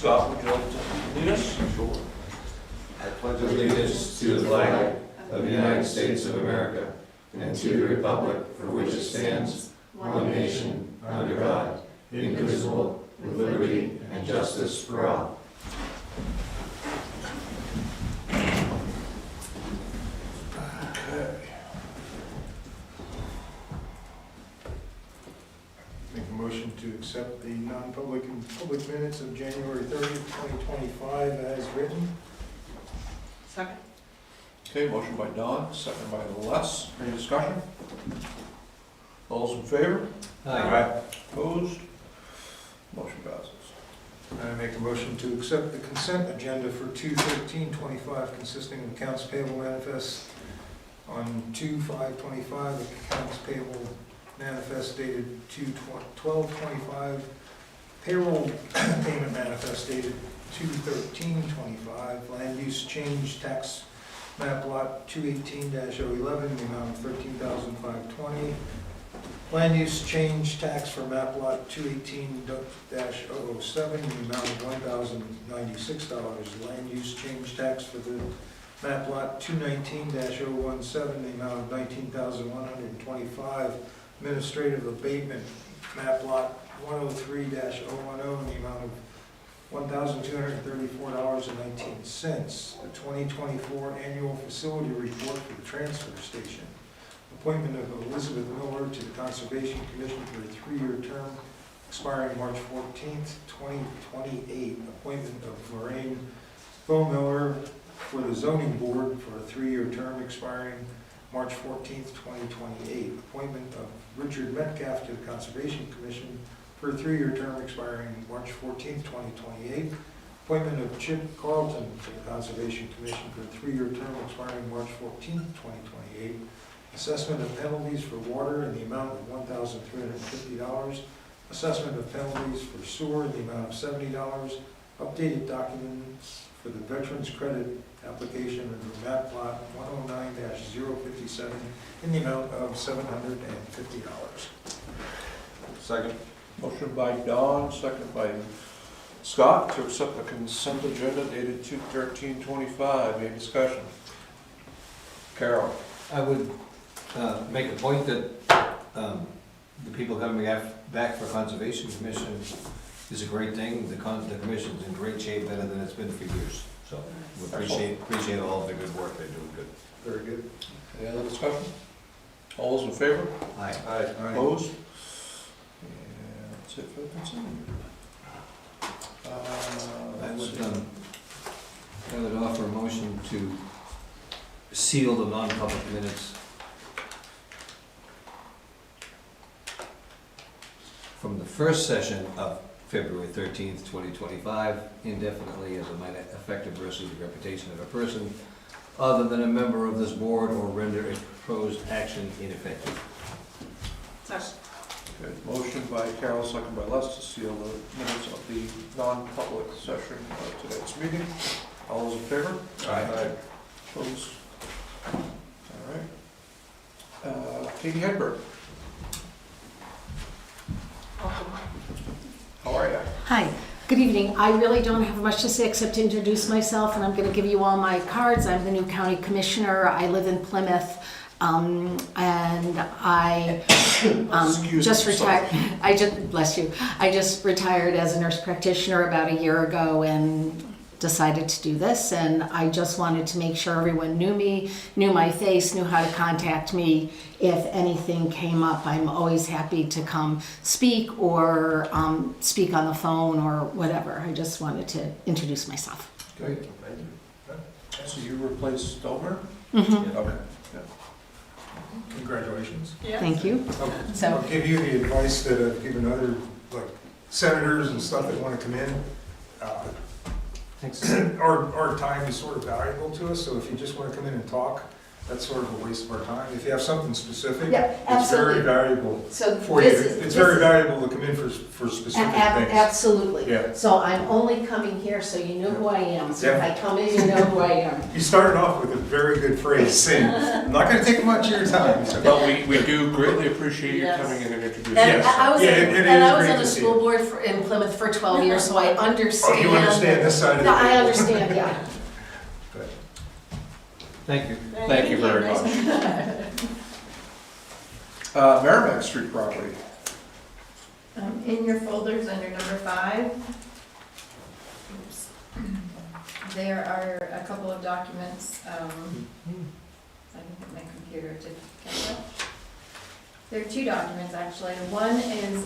Scott, would you like to lead us? Sure. I pledge allegiance to the flag of the United States of America and to the republic for which it stands, one nation, under God, indivisible, with liberty and justice for all. Okay. Make a motion to accept the non-public and public minutes of January 30th, 2025 as written. Second. Okay, motion by Don, second by Les. Any discussion? All those in favor? Opposed? Motion passes. I make a motion to accept the consent agenda for 2/13/25 consisting of accounts payable manifest on 2/5/25, accounts payable manifest dated 2/12/25, payroll payment manifest dated 2/13/25, land use change tax map lot 218-011 in the amount of $13,520, land use change tax for map lot 218-007 in the amount of $1,096, land use change tax for the map lot 219-017 in the amount of $19,125, administrative abatement map lot 103-010 in the amount of $1,234.19. The 2024 annual facility report for the transfer station. Appointment of Elizabeth Miller to the Conservation Commission for a 3-year term expiring March 14th, 2028. Appointment of Lorraine Miller for the Zoning Board for a 3-year term expiring March 14th, 2028. Appointment of Richard Metcalf to the Conservation Commission for a 3-year term expiring March 14th, 2028. Appointment of Chip Carlton to the Conservation Commission for a 3-year term expiring March 14th, 2028. Assessment of penalties for water in the amount of $1,350. Assessment of penalties for sewer in the amount of $70. Updated documents for the Veterans Credit application under map lot 109-057 in the amount of $750. Second. Motion by Don, second by Scott to accept the consent agenda dated 2/13/25. Any discussion? Carol? I would make a point that the people coming back for Conservation Commission is a great thing. The commission's in great shape, better than it's been for years. So we appreciate all of the good work they're doing. Good. Very good. Any other discussion? All those in favor? Aye. Opposed? And that's it for the consent. I would offer a motion to seal the non-public minutes from the first session of February 13th, 2025, indefinitely as it might affect adversely the reputation of a person other than a member of this board or render a proposed action ineffective. Second. Okay, motion by Carol, second by Les to seal the minutes of the non-public session of today's meeting. All those in favor? Aye. Opposed? All right. Katie Hedberg, how are you? Hi, good evening. I really don't have much to say except to introduce myself, and I'm going to give you all my cards. I'm the new county commissioner. I live in Plymouth, and I just retired. Bless you. I just retired as a nurse practitioner about a year ago, and decided to do this, and I just wanted to make sure everyone knew me, knew my face, knew how to contact me if anything came up. I'm always happy to come speak or speak on the phone or whatever. I just wanted to introduce myself. Great. So you replaced Stover? Mm-hmm. Okay. Yeah. Congratulations. Thank you. I'll give you the advice that I've given other, like, senators and stuff that want to come in. Our time is sort of valuable to us, so if you just want to come in and talk, that's sort of a waste of our time. If you have something specific, Yeah, it's very absolutely. valuable So for you. this is. It's this very is- valuable to come in for specific things. Absolutely. Yeah. So I'm only coming here so you know who I am. So if Yeah. I come in, you know who I am. You started off with a very good phrase, saying, I'm not gonna take much of your time. So- Well, we do greatly appreciate you Yes. coming in and introducing And Yes. I was, Yeah, it and is I was great on to the see school it. board in Plymouth for 12 years, so I Oh, understand. you understand this side of the No, I table. understand, yeah. Good. Thank you. Thank you very much. Merrimack Street property. In your folders under number 5, there are a couple of documents, I didn't get my computer to catch up. There are 2 documents, actually. One is,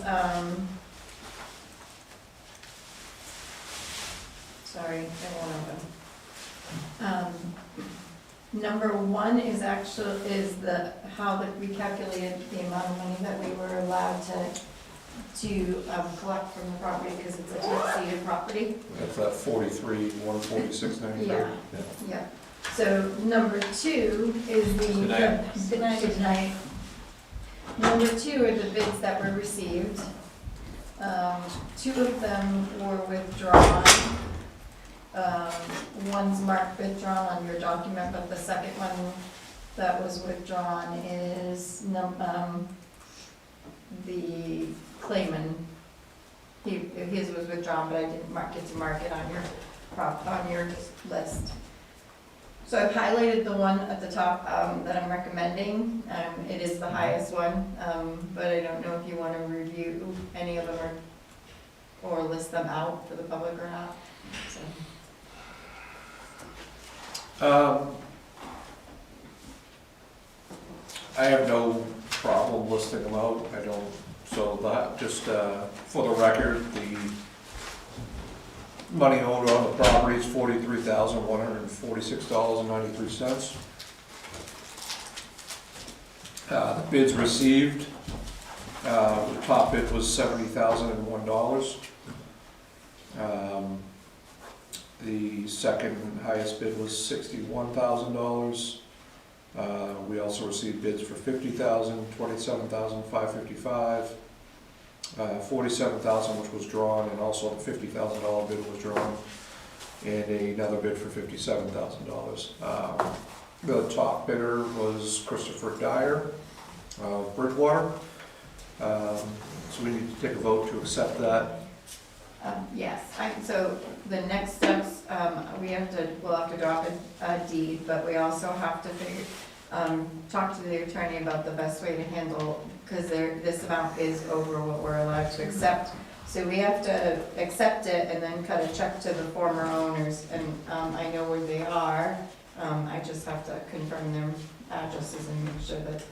sorry, I won't open. Number 1 is how we calculated the amount of money that we were allowed to collect from the property because it's a tax-deeded property. That's that 43, 146.93. Yeah. Yeah. So number 2 is the. Good night. Good night. Good night. Number 2 are the bids that were received. 2 of them were withdrawn. One's marked withdrawn on your document, but the second one that was withdrawn is the Clayman. His was withdrawn, but I didn't get to mark it on your list. So I've highlighted the one at the top that I'm recommending. It is the highest one, but I don't know if you want to review any of them or list them out for the public or not. So. I have no problem listing them out, I don't, so that, just, for the record, the money owed on the property is $43,146.93. The bids received, the top bid was $70,001. The second highest bid was $61,000. We also received bids for $50,000, $27,555, $47,000 which was drawn, and also the $50,000 bid was drawn, and another bid for $57,000. The top bidder was Christopher Dyer of Bridgewater. So we need to take a vote to accept that. Yes, so the next steps, we'll have to drop a deed, but we also have to talk to the attorney about the best way to handle, because this amount is over what we're allowed to accept. So we have to accept it and then cut a check to the former owners, and I know where they are. I just have to confirm their addresses and make sure that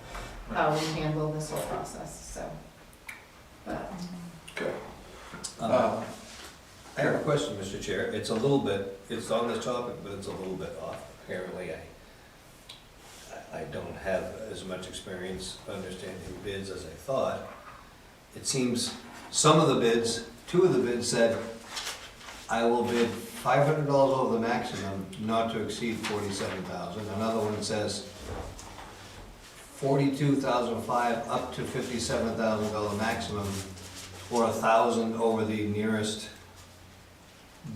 how we handle this whole process, so. But. Okay. I have a question, Mr. Chair. It's a little bit, it's on this topic, but it's a little bit off. Apparently, I don't have as much experience understanding bids as I thought. It seems some of the bids, 2 of the bids said, I will bid $500 over the maximum, not to exceed $47,000. Another one says $42,500 up to $57,000 maximum, or $1,000 over the nearest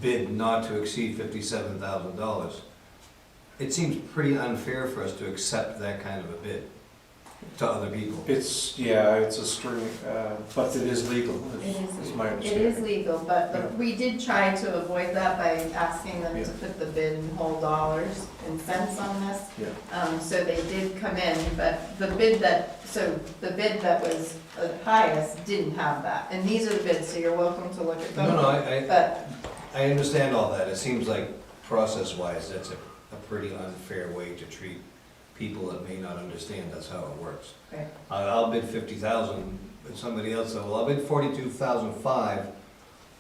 bid not to exceed $57,000. It seems pretty unfair for us to accept that kind of a bid to other people. It's, yeah, it's a string, but it is legal, is my It understanding. is legal, but we did try to avoid that by asking them to put the bid in whole dollars and cents on this. Yeah. So they did come in, but the bid that was the highest didn't have that. And these are the bids, so you're welcome to look at them. No, But, I understand all that. It seems like process-wise, that's a pretty unfair way to treat people that may not understand that's how it works. right. I'll bid $50,000, but somebody else said, well, I'll bid $42,500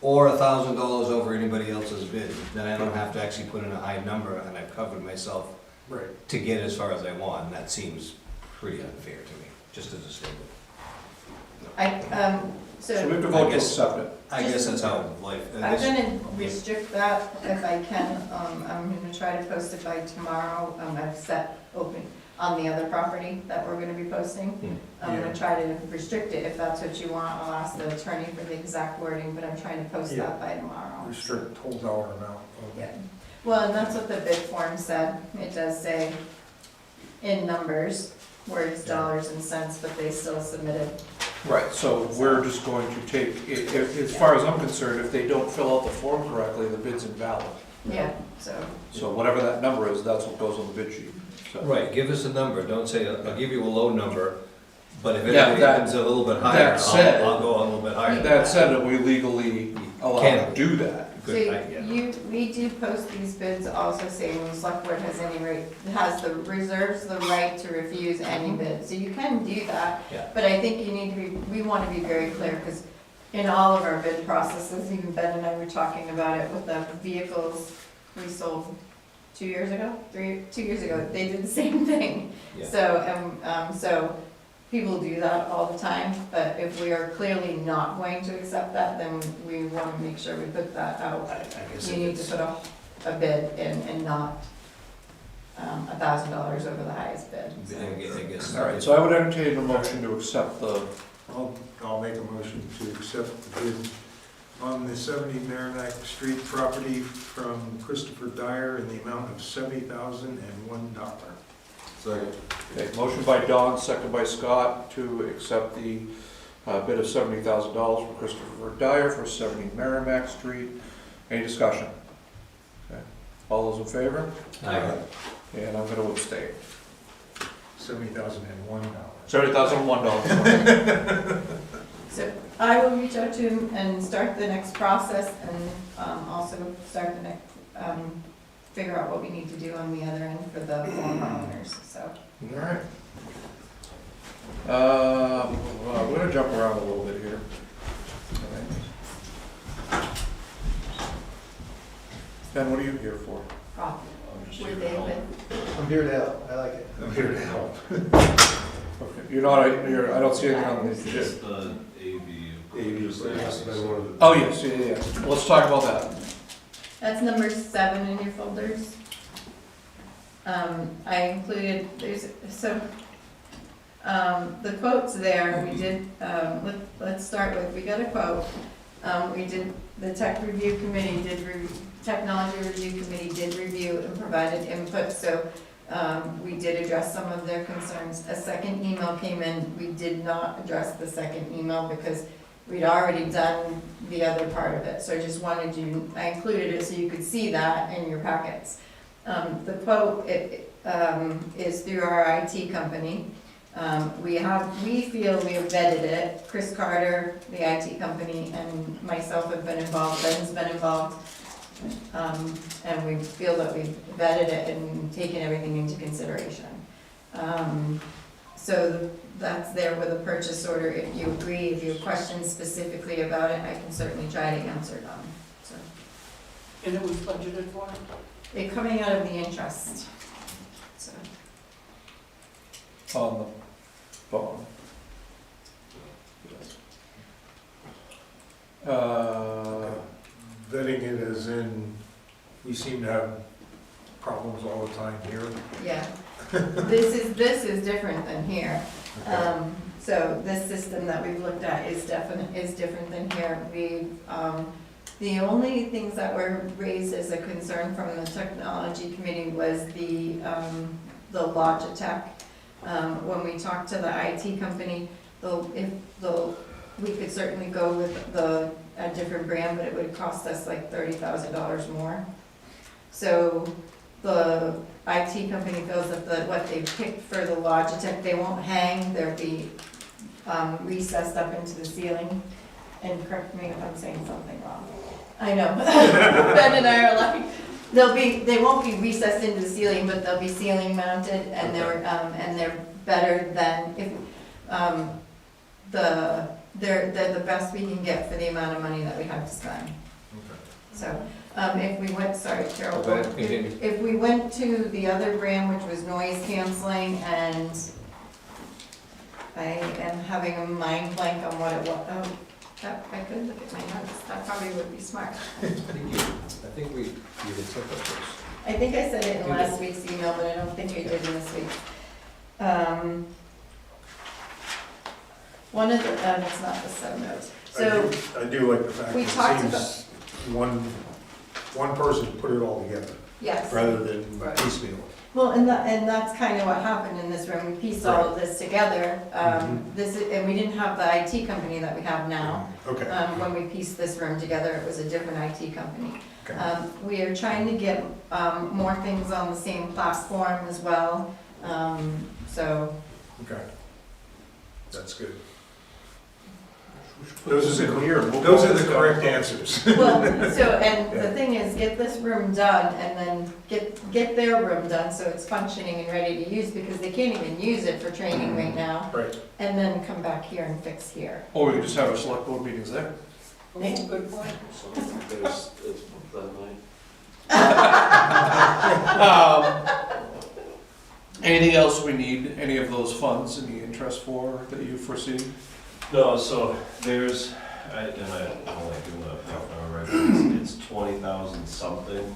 or $1,000 over anybody else's bid. Then I don't have to actually put in a high number, and I've covered myself to get as far as I want, and that seems pretty unfair to me, just as a statement. So we have to vote to accept it. I guess that's how life I'm is. gonna restrict that if I can. I'm gonna try to post it by tomorrow. I've set open. on the other property that we're gonna be posting. I'm gonna try to restrict it if that's what you want. I'll ask the attorney for the exact wording, but I'm trying to post that by tomorrow. Restrict whole dollar amount. Yeah. Well, and that's what the bid form said. It does say in numbers, words, dollars and cents, but they still submitted. Right, so we're just going to take, as far as I'm concerned, if they don't fill out the form correctly, the bid's invalid. Yeah, so, So whatever that number is, that's what goes on the bid sheet. So- Right, give us a number, don't say, I'll give you a low number, but if Yeah, anything that- happens a little bit higher, that said- I'll go a little bit higher. That said, are we legally allowed to do that? so Good idea. we do post these bids also saying the select board reserves the right to refuse any bid. So you can do that. Yeah. But I think you need to be, we want to be very clear, because in all of our bid processes, even Ben and I were talking about it with the vehicles we sold 2 years ago, 2 years ago, they did the same thing. Yeah. So people do that all the time, but if we are clearly not going to accept that, then we want to make sure we put that out. I guess You if need to it's- put a bid in and not $1,000 over the highest bid. I guess. All right, so I would entertain a motion to accept the, I'll make a motion to accept the bid on the 70 Merrimack Street property from Christopher Dyer in the amount of $70,001. Second. okay, motion by Don, second by Scott, to accept the bid of $70,000 from Christopher Dyer for 70 Merrimack Street. Any discussion? Okay. All those in favor? Aye. And I'm gonna abstain. $70,001. $70,001. So I will reach out to him and start the next process and also start the next, figure out what we need to do on the other end for the former owners, so. All right. We're gonna jump around a little bit here. All right. Ben, what are you here for? Rob, I'm just with here to help. David. I'm here to help, I like it. I'm here to help. Okay, you're not, I don't see anything on the agenda. Just the AV. That's been one of the. Oh, yes, yeah. Let's talk about that. That's number 7 in your folders. I included, the quotes there, we did, let's start with, we got a quote. We did, the technology review committee did review and provided input, so we did address some of their concerns. A second email came in, we did not address the second email because we'd already done the other part of it, so I just wanted you, I included it so you could see that in your packets. The quote, is through our IT company. We feel we have vetted it. Chris Carter, the IT company, and myself have been involved, Ben's been involved. And we feel that we've vetted it and taken everything into consideration. So that's there with a purchase order. If you agree, if you have questions specifically about it, I can certainly try to answer them. So And it was budgeted for? they're coming out of the interest. So, On the bond. Vetting it as in, we seem to have problems all the time here. yeah. This is different than here. So this system that we've looked at is different than here. The only things that were raised as a concern from the technology committee was the Logitech. When we talked to the IT company, we could certainly go with a different brand, but it would cost us like $30,000 more. So the IT company feels that what they picked for the Logitech, they won't hang, they'll be recessed up into the ceiling. And correct me if I'm saying something wrong. I know. Ben and I are like, they won't be recessed into the ceiling, but they'll be ceiling mounted, and they're better than if, they're the best we can get for the amount of money that we have to spend. So, if we went, sorry, Carol, if we went to the other brand, which was noise canceling, and I am having a mind blank on what it was, I could look at my notes, that probably would be smart. I think we did something first. I think I said it in last week's email, but I don't think I did in this week. One of the, it's not the sub notes. I So, do like the fact we that talked it seems one person put it all together, yes. rather than Right. piecemeal. Well, and that's kind of what happened in this room. We pieced all of this together. And we didn't have the IT company that we have now. Okay, When we pieced this room together, it was a different IT company. okay. We are trying to get more things on the same platform as well. So, Okay. That's good. Those are Those are the correct answers. well, and the thing is, get this room done and then get their room done so it's functioning and ready to use, because they can't even use it for training right now. Right. And then come back here and fix here. Or we could just have our select board meetings there. Oh, good point. Anything else we need, any of those funds in the interest for that you foresee? No, so there's, I'm only doing a half an hour, right, but it's 20,000 something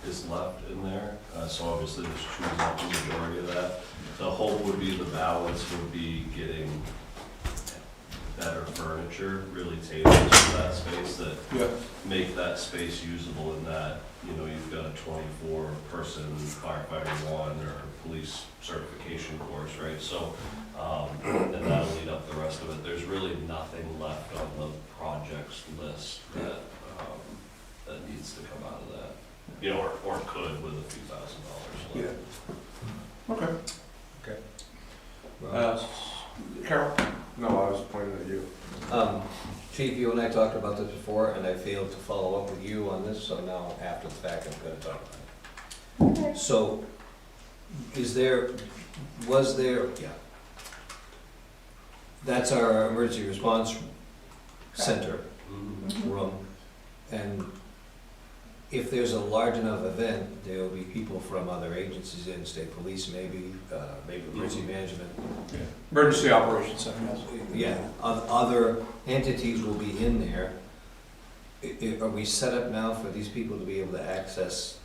is left in there. So obviously just choosing up the majority of that. The hope would be the balance would be getting better furniture, really tailored to that space that Yeah. make that space usable in that, you know, you've got a 24-person firefighter one or police certification course, right? So, and that'll lead up the rest of it. There's really nothing left on the projects list that, that needs to come out of that. You know, or could with a few $1,000s. Yeah. Okay. Okay. Carol? No, I was pointing at you. Chief, you and I talked about this before, and I failed to follow up with you on this, so now after the fact, I'm gonna talk about it. So, was there, yeah. That's our emergency response center room, and if there's a large enough event, there'll be people from other agencies in, state police maybe, maybe emergency management. Emergency Operations Center, yes. Yeah, other entities will be in there. Are we set up now for these people to be able to access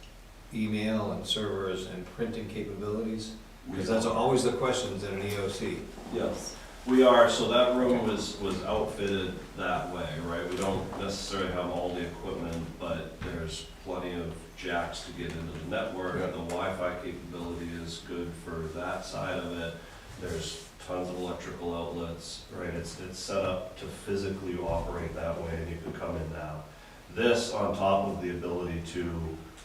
email and servers and printing capabilities? Because that's always the questions in an EOC. Yes, we are, so that room was outfitted that way, right? We don't necessarily have all the equipment, but there's plenty of jacks to get into the network. Yeah. The Wi-Fi capability is good for that side of it. There's tons of electrical outlets, right? It's set up to physically operate that way, and you can come in now. This, on top of the ability to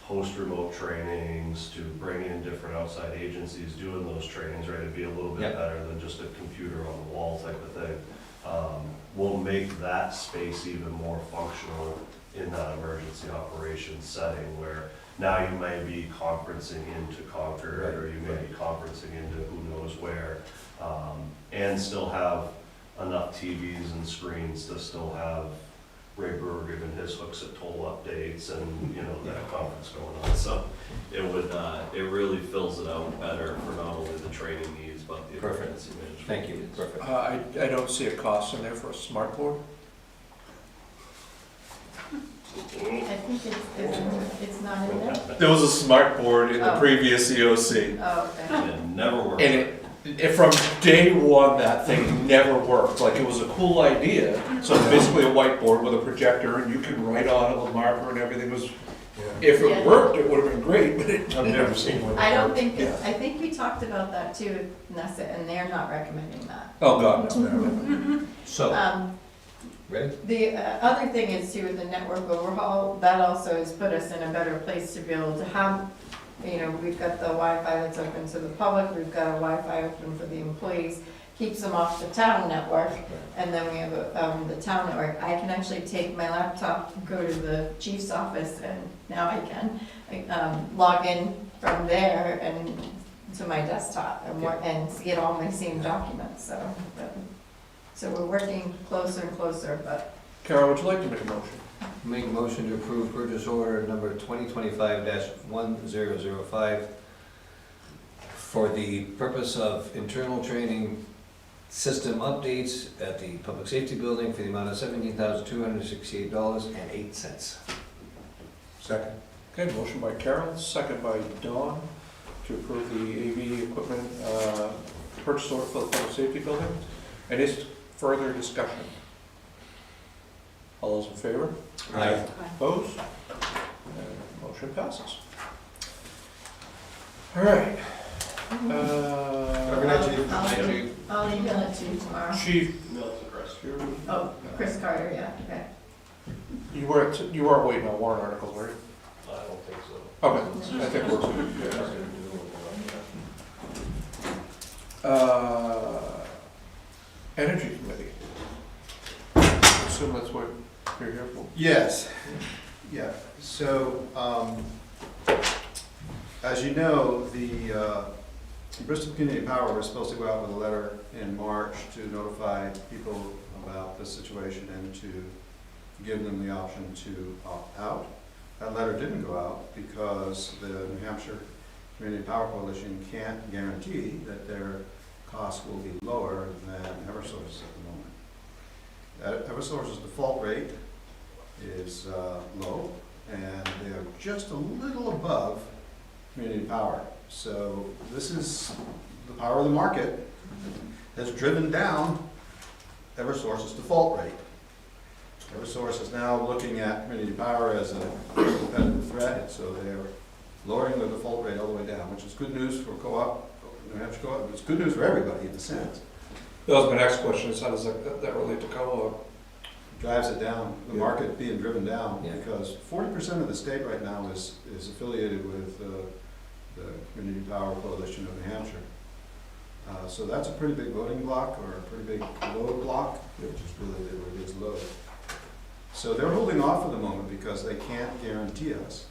host remote trainings, to bring in different outside agencies doing those trainings, right? It'd be a little bit Yep. better than just a computer on the wall type of thing. Will make that space even more functional in that emergency operations setting, where now you may be conferencing into Concord, or you may be conferencing into who knows where, and still have enough TVs and screens to still have Ray Berger and his hooks at toll updates and, you know, that conference going on. So it would, it really fills it out better for not only the training needs, but the Perfect. emergency management. Thank you, needs. perfect. I don't see a cost in there for a smart board. I think it's not in there. There was a smart board in the Oh. previous EOC. Oh, okay. And it never worked. And from day one, that thing never worked. Like, it was a cool idea. So it's basically a whiteboard with a projector, and you can write on it with marker and everything was, Yeah. if Yeah. it worked, it would have been great, but it. I've never seen one. I don't think, Yeah. I think we talked about that too, Nessa, and they're not recommending that. Oh, God, no. So, Um, ready? The other thing is too, with the network overhaul, that also has put us in a better place to be able to have, you know, we've got the Wi-Fi that's open to the public, we've got a Wi-Fi open for the employees, keeps them off the town network, and then we have the town network. I can actually take my laptop, go to the chief's office, and now I can log in from there and to my desktop and work, and get all my same documents, so we're working closer and closer, but Carol, would you like to make a motion? Make a motion to approve purchase order number 2025-1005 for the purpose of internal training system updates at the Public Safety Building for the amount of $17,268.08. Second. Okay, motion by Carol, second by Dawn. to approve the AV equipment purchase order for the public safety building. And is further discussion? All those in favor? Aye. Opposed? And motion passes. All right. Have a good night, Chief. I'll email it to you tomorrow. Chief, Oh, Chris Carter, yeah, okay. you weren't waiting on warrant articles, were you? I don't think so. Okay, I think we're good. Energy Committee. Assume that's what you're here for. Yes, yeah, so, as you know, the Bristol Community Power was supposed to go out with a letter in March to notify people about the situation and to give them the option to opt out. That letter didn't go out because the New Hampshire Community Power Coalition can't guarantee that their costs will be lower than Eversource's at the moment. Eversource's default rate is low, and they are just a little above community power. So this is the power of the market has driven down Eversource's default rate. Eversource is now looking at community power as a competitive threat, so they're lowering the default rate all the way down, which is good news for co-op, New Hampshire co-op. It's good news for everybody in a sense. That was my next question, is how does that relate to co-op? Drives it down, the Yeah. market being driven down, Yeah. because 40% of the state right now is affiliated with the Community Power Coalition of New Hampshire. So that's a pretty big voting block, or a pretty big load block, which is really what it is, load. So they're holding off for the moment because they can't guarantee us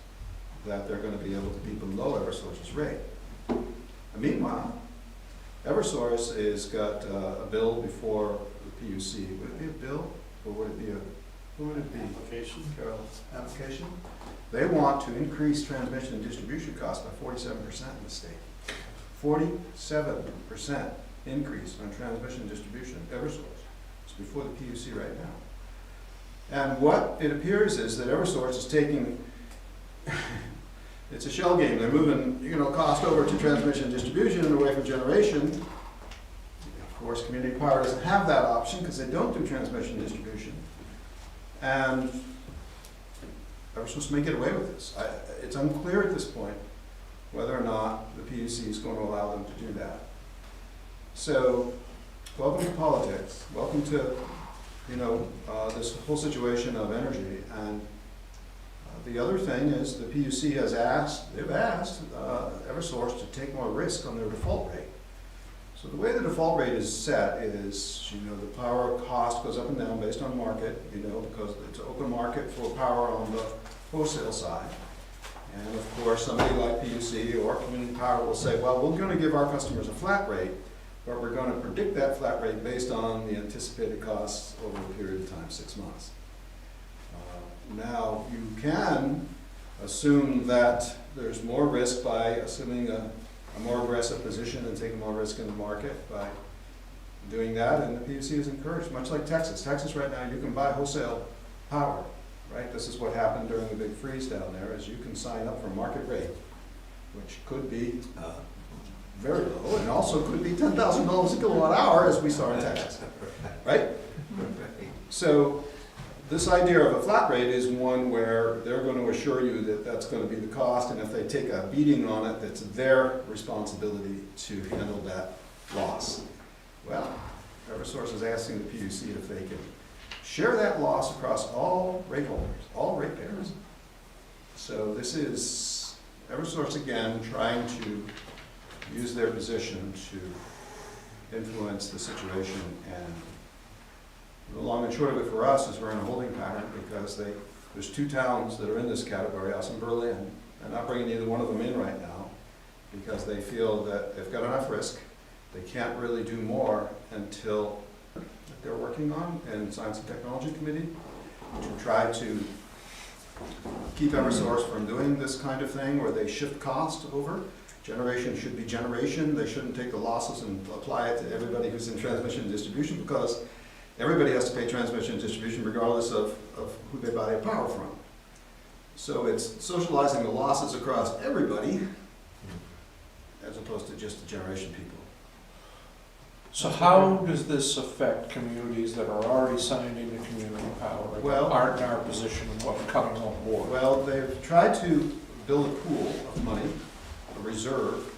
that they're gonna be able to be below Eversource's rate. And meanwhile, Eversource has got a bill before the PUC. Would it be a bill, or would it be what would it be? Application, Carol? Application? They want to increase transmission and distribution costs by 47% in the state. 47% increase on transmission and distribution at Eversource. It's before the PUC right now. And what it appears is that Eversource is taking, it's a shell game. They're moving, cost over to transmission and distribution and away from generation. Of course, community power doesn't have that option because they don't do transmission and distribution. And Eversource may get away with this. It's unclear at this point whether or not the PUC is going to allow them to do that. So, welcome to politics. Welcome to, this whole situation of energy. And the other thing is the PUC has asked Eversource to take more risk on their default rate. So the way the default rate is set is, the power cost goes up and down based on market, because it's an open market for power on the wholesale side. And of course, somebody like PUC or Community Power will say, well, we're going to give our customers a flat rate, but we're going to predict that flat rate based on the anticipated costs over a period of time, 6 months. Now, you can assume that there's more risk by assuming a more aggressive position and taking more risk in the market by doing that, and the PUC is encouraged, much like Texas. Texas right now, you can buy wholesale power, right? This is what happened during the big freeze down there, is you can sign up for market rate, which could be very low, and also could be $10,000 a kilowatt hour, as we saw in Texas, right? So this idea of a flat rate is one where they're going to assure you that that's going to be the cost, and if they take a beating on it, that's their responsibility to handle that loss. Well, Eversource is asking the PUC if they can share that loss across all rate holders, all ratepayers. So this is Eversource again trying to use their position to influence the situation, and the long and short of it for us is we're in a holding pattern because there's 2 towns that are in this category, us and Berlin. They're not bringing either one of them in right now because they feel that they've got enough risk. They can't really do more until they're working on in Science and Technology Committee to try to keep Eversource from doing this kind of thing where they shift cost over. Generation should be generation. They shouldn't take the losses and apply it to everybody who's in transmission and distribution, because everybody has to pay transmission and distribution regardless of who they buy their power from. So it's socializing the losses across everybody as opposed to just the generation people. So how does this affect communities that are already signed into community power, that Well- aren't in our position of coming on board? Well, they've tried to build a pool of money, a reserve,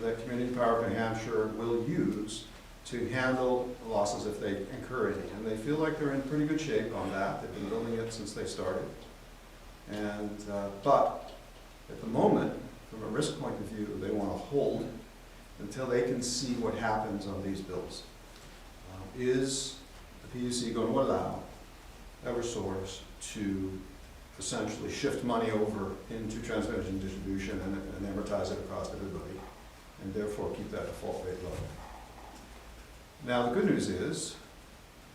that Community Power of New Hampshire will use to handle losses if they incur any. And they feel like they're in pretty good shape on that. They've been building it since they started. And, but at the moment, from a risk point of view, they want to hold until they can see what happens on these bills. Is the PUC going to allow Eversource to essentially shift money over into transmission and distribution and amortize it across everybody, and therefore keep that default rate low? Now, the good news is,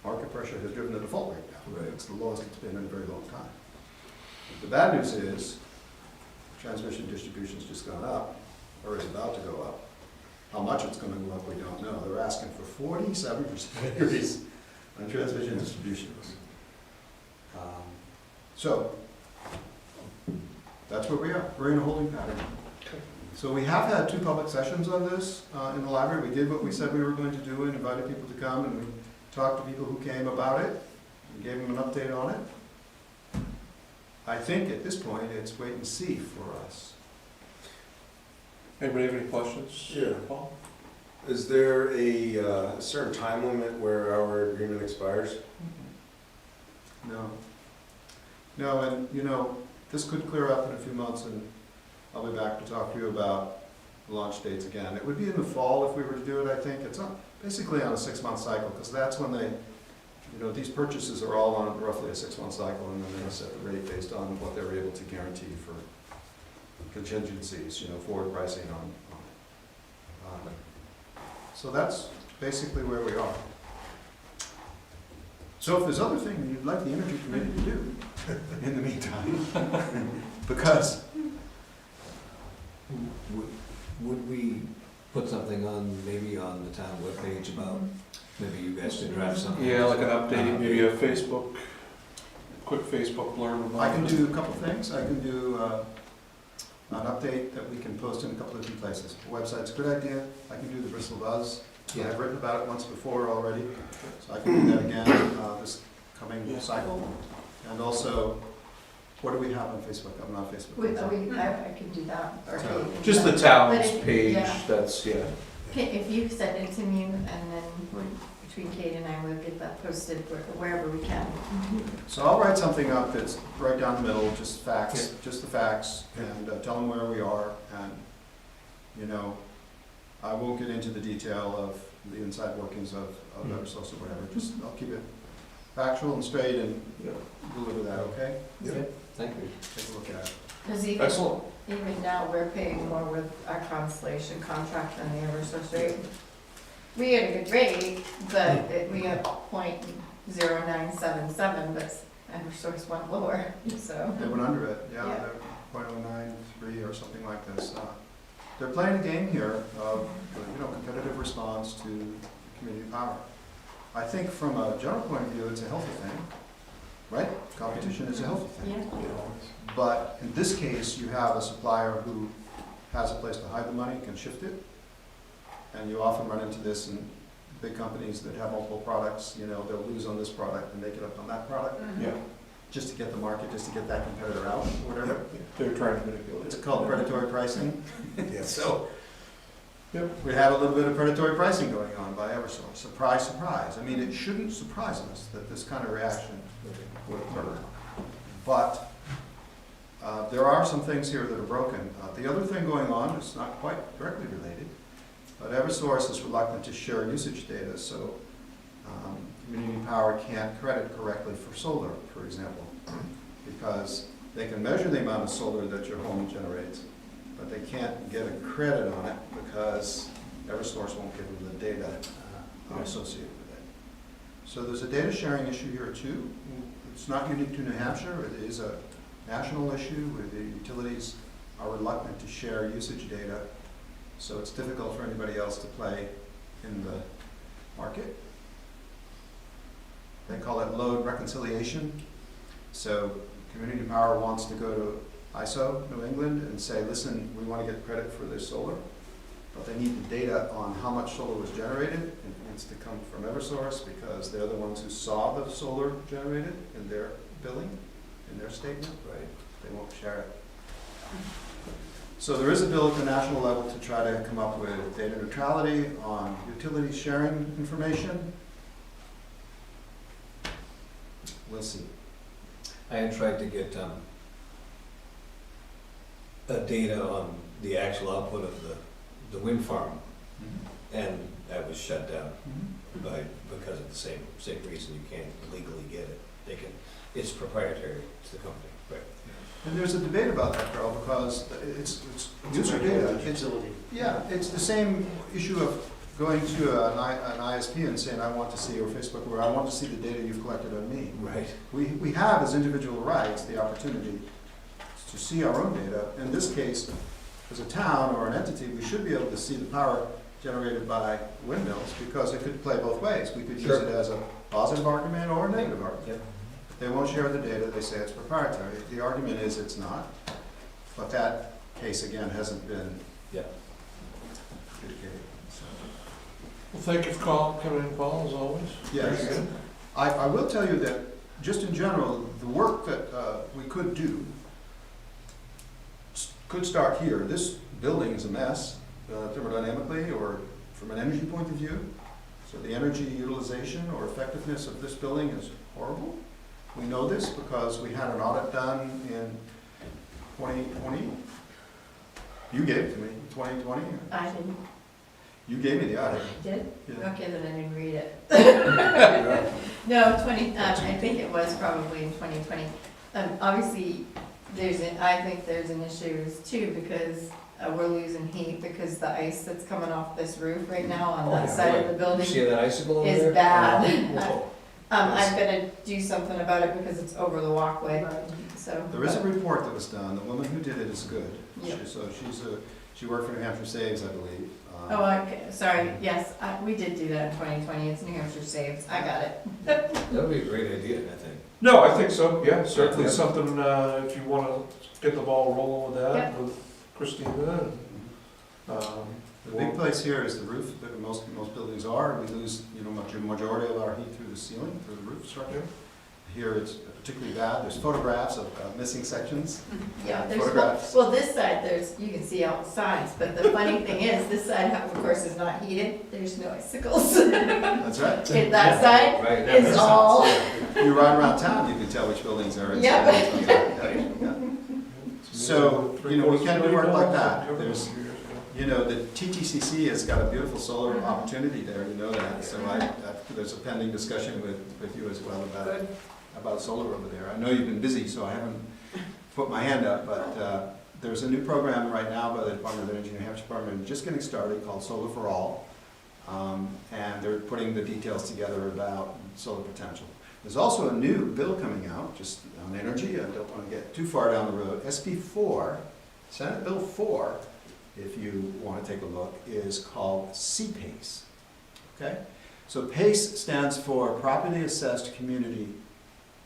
market pressure has driven the default rate down. Right. It's the lowest it's been in a very long time. The bad news is, transmission distribution's just gone up, or is about to go up. How much it's gonna go up, we don't know. They're asking for 47% increase on transmission distribution. So, that's where we are. We're in a holding pattern. So we have had 2 public sessions on this in the library. We did what we said we were going to do and invited people to come, and we talked to people who came about it and gave them an update on it. I think at this point, it's wait and see for us. Anybody have any questions? Yeah. Paul? Is there a certain time limit where our agreement expires? No. No, and you know, this could clear up in a few months, and I'll be back to talk to you about launch dates again. It would be in the fall if we were to do it, I think. It's basically on a 6-month cycle, because that's when they, you know, these purchases are all on roughly a 6-month cycle, and then they set the rate based on what they're able to guarantee for contingencies, you know, forward pricing on it. So that's basically where we are. So if there's other things you'd like the Energy Committee to do in the meantime, because Would we put something on, maybe on the town webpage about, maybe you guys could draft something? Yeah, like an update, maybe a Facebook, quick Facebook blurb. about I can it. do a couple things. I can do an update that we can post in a couple of different places. The website's a good idea. I can do the Bristol Buzz. Yeah. I've written about it once before already, so I can do that again this coming cycle. And also, what do we have on Facebook? I'm not Facebook. I can do that. Or So, Kate can Just do the that. town's But if- page, yeah. that's, yeah. If you send it to me, and then between Kate and I, we'll get that posted wherever we can. So I'll write something up that's right down the middle, just facts, just the facts, and tell them where we are. And, you know, I won't get into the detail of the inside workings of Eversource or whatever. Just, I'll keep it factual and straight and deliver that, okay? Thank you. Take a look at it. Because Excellent. even now, we're paying more with our Constellation contract than the Eversource rate. We had a good rate, but we had .0977, but Eversource went lower, so. They went under it, yeah, Yeah. they're .093 or something like this. They're playing a game here of, you know, competitive response to community power. I think from a general point of view, it's a healthy thing, right? Competition is a healthy thing. Yeah. But in this case, you have a supplier who has a place to hide the money, can shift it. And you often run into this in big companies that have multiple products, you know, they'll lose on this product and make it up on that product, Yeah, just to get the market, just to get that competitor out, or whatever. they're trying to manipulate It's it. called predatory pricing. So, Yep. we had a little bit of predatory pricing going on by Eversource. Surprise, surprise. I mean, it shouldn't surprise us that this kind of reaction would occur. But there are some things here that are broken. The other thing going on is not quite directly related, but Eversource is reluctant to share usage data, so community power can't credit correctly for solar, for example, because they can measure the amount of solar that your home generates, but they can't get a credit on it because Eversource won't give them the data associated with it. So there's a data sharing issue here too. It's not unique to New Hampshire. It is a national issue where the utilities are reluctant to share usage data. So it's difficult for anybody else to play in the market. They call it load reconciliation. So community power wants to go to ISO, New England, and say, listen, we want to get credit for this solar. but they need the data on how much solar was generated. It needs to come from Eversource because they're the ones who saw the solar generated in their billing, in their statement. Right. They won't share it. So there is a bill at the national level to try to come up with data neutrality on utility sharing information. We'll see. I had tried to get data on the actual output of the wind farm, and that was shut down because of the same reason you can't legally get it. It's proprietary to the company. Right. And there's a debate about that, Carl, because it's user data. It's the same issue of going to an ISP and saying, I want to see, or Facebook, where I want to see the data you've collected on me. Right. We have, as individual rights, the opportunity to see our own data. In this case, as a town or an entity, we should be able to see the power generated by windmills, because it could play both ways. We could use Sure. it as a positive argument or a negative argument. Yep. They won't share the data, they say it's proprietary. The argument is it's not, but that case, again, hasn't been Yeah. adjudicated. So, Well, thank you for coming in, Paul, as always. yes. Very good. I will tell you that, just in general, the work that we could do could start here. This building is a mess, thermodynamically or from an energy point of view. So the energy utilization or effectiveness of this building is horrible. We know this because we had an audit done in 2020. You gave it to me, 2020. I didn't, You gave me the audit. did? Yeah. Okay, then I didn't read it. No, I think it was probably in 2020. Obviously, I think there's an issue too, because we're losing heat because the ice that's coming off this roof right now on that side of the You building see that icicle over there? is bad. Whoa. I'm gonna do something about it because it's over the walkway, so. There is a report that was done. The woman who did it is good. Yeah. She worked for New Hampshire Saves, I believe. Oh, okay, sorry, yes, we did do that in 2020, it's New Hampshire Saves, I got it. That would be a great idea, I think. No, I think so, yeah, certainly Yeah. something, if you wanna get the ball rolling with that, Yep. with Christina. The big place here is the roof, that most buildings are. We lose, majority of our heat through the ceiling, through the roof structure. Here it's particularly bad. There's photographs of missing sections. Yeah, there's, Photographs. well, this side, you can see all the sides, but the funny thing is, this side, of course, is not heated, there's no icicles. That's right. And that side Right, that is makes all, You ride around town, you can tell which buildings are inside. Yeah. So, we can do work like that. Covered There's, years ago. the TTCC has got a beautiful solar opportunity there, you know that. So there's a pending discussion with you as well about solar over there. I know you've been busy, so I haven't put my hand up, but there's a new program right now by the Department of Energy, New Hampshire Department, just getting started, called Solar for All. And they're putting the details together about solar potential. There's also a new bill coming out, just on energy. I don't want to get too far down the road. SB 4, Senate Bill 4, if you want to take a look, is called CPACE. Okay? So PACE stands for Property Assessed Community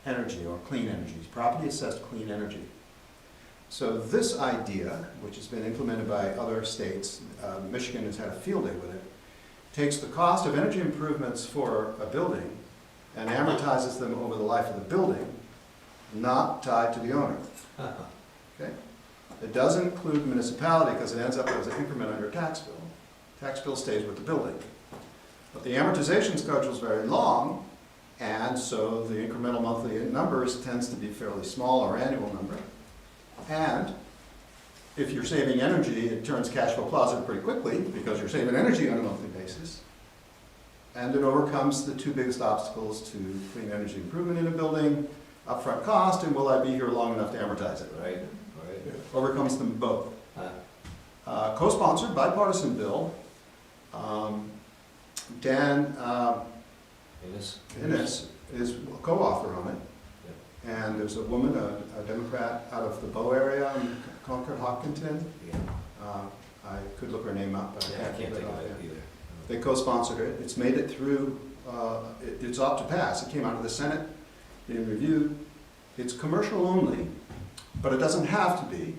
Energy, or Clean Energy, Property Assessed Clean Energy. So this idea, which has been implemented by other states, Michigan has had a field day with it, takes the cost of energy improvements for a building and amortizes them over the life of the building, not tied to the owner. Okay? It doesn't include the municipality because it ends up as an increment on your tax bill. Tax bill stays with the building. But the amortization schedule is very long, and so the incremental monthly numbers tends to be fairly small, or annual number. And if you're saving energy, it turns cash flow positive pretty quickly because you're saving energy on a monthly basis. And it overcomes the two biggest obstacles to clean energy improvement in a building: upfront cost, and will I be here long enough to amortize it? Right. Overcomes them both. Co-sponsored, bipartisan bill. Dan Innes is a co-author on it. And there's a woman, a Democrat out of the Bow area in Concord, Hopkinton. I could look her name up, but Yeah, I can't think of it either. They co-sponsored it. It's made it through, it's up to pass. It came out of the Senate, being reviewed. It's commercial only, but it doesn't have to be.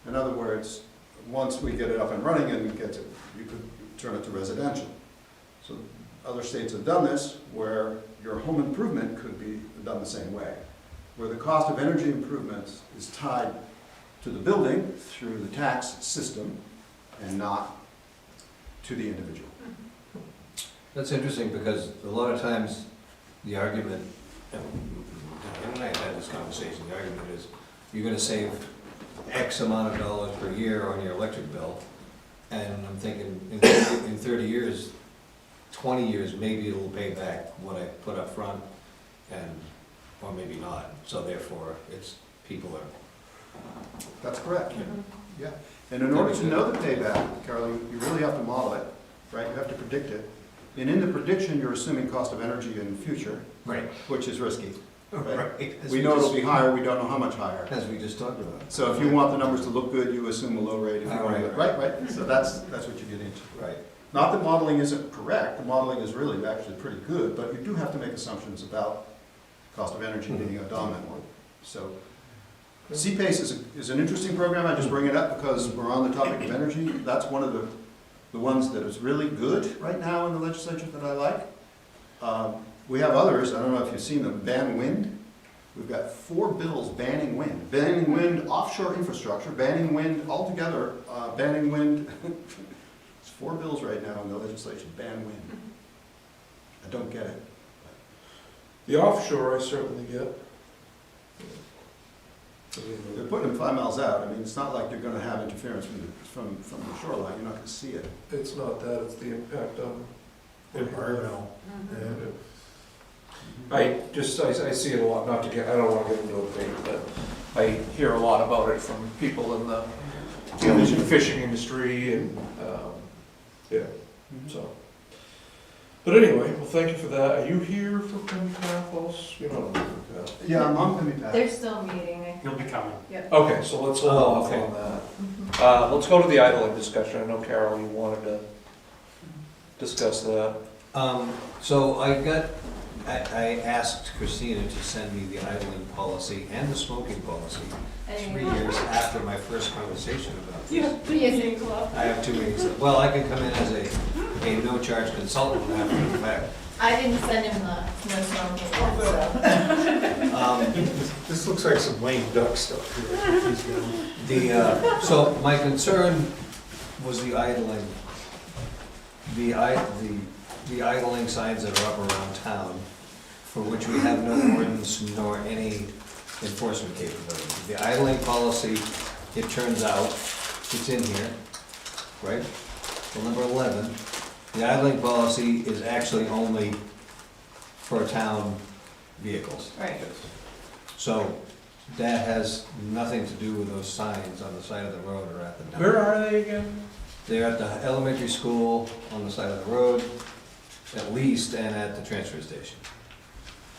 In other words, once we get it up and running and you could turn it to residential. So other states have done this, where your home improvement could be done the same way, where the cost of energy improvements is tied to the building through the tax system and not to the individual. That's interesting, because a lot of times the argument, and I have had this conversation, the argument is, you're gonna save X amount of dollars per year on your electric bill, and I'm thinking, in 30 years, 20 years, maybe it'll pay back what I put up front, and, or maybe not, so therefore, people are. That's correct. Yeah. And in order to know the payback, Carol, you really have to model it, right? You have to predict it. And in the prediction, you're assuming cost of energy in the future, Right. which is risky. Right. We know it'll be higher, we don't know how much higher. As we just talked about. So if you want the numbers to look good, you assume a low rate. If you want to, right. So that's what you get into. Right. Not that modeling isn't correct, the modeling is really actually pretty good, but you do have to make assumptions about cost of energy being a dominant one. So CPACE is an interesting program. I just bring it up because we're on the topic of energy. That's one of the ones that is really good right now in the legislature that I like. We have others, I don't know if you've seen them, ban wind. We've got 4 bills banning wind offshore infrastructure, banning wind altogether, banning wind. It's 4 bills right now in the legislation, ban wind. I don't get it. The offshore I certainly get. They're putting them 5 miles out. I mean, it's not like they're gonna have interference from the shoreline. You're not gonna see it. It's not that, it's the impact on environmental. And I see it a lot, I don't wanna get into a debate, but I hear a lot about it from people in the fishing industry and, so. But anyway, well, thank you for that. Are you here for PennCAF also? You're not on PennCAF. Yeah, I'm coming back. They're still meeting. You'll be coming. Okay, so let's hold off okay. on that. Let's go to the idling discussion. I know, Carol, you wanted to discuss that. So I asked Christina to send me the idling policy and the smoking policy 3 years after my first conversation about this. Music club. I have 2 meetings. Well, I can come in as a no-charge consultant after the fact. I didn't send him the no smoking one, so. This looks like some lame duck stuff here. So my concern was the idling, the idling signs that are up around town, for which we have no ordinance nor any enforcement capability. The idling policy, it turns out, it's in here, right? Well, number 11, the idling policy is actually only for town vehicles. Right. So that has nothing to do with those signs on the side of the road or at the dump. Where are they again? They're at the elementary school, on the side of the road, at least, and at the transfer station.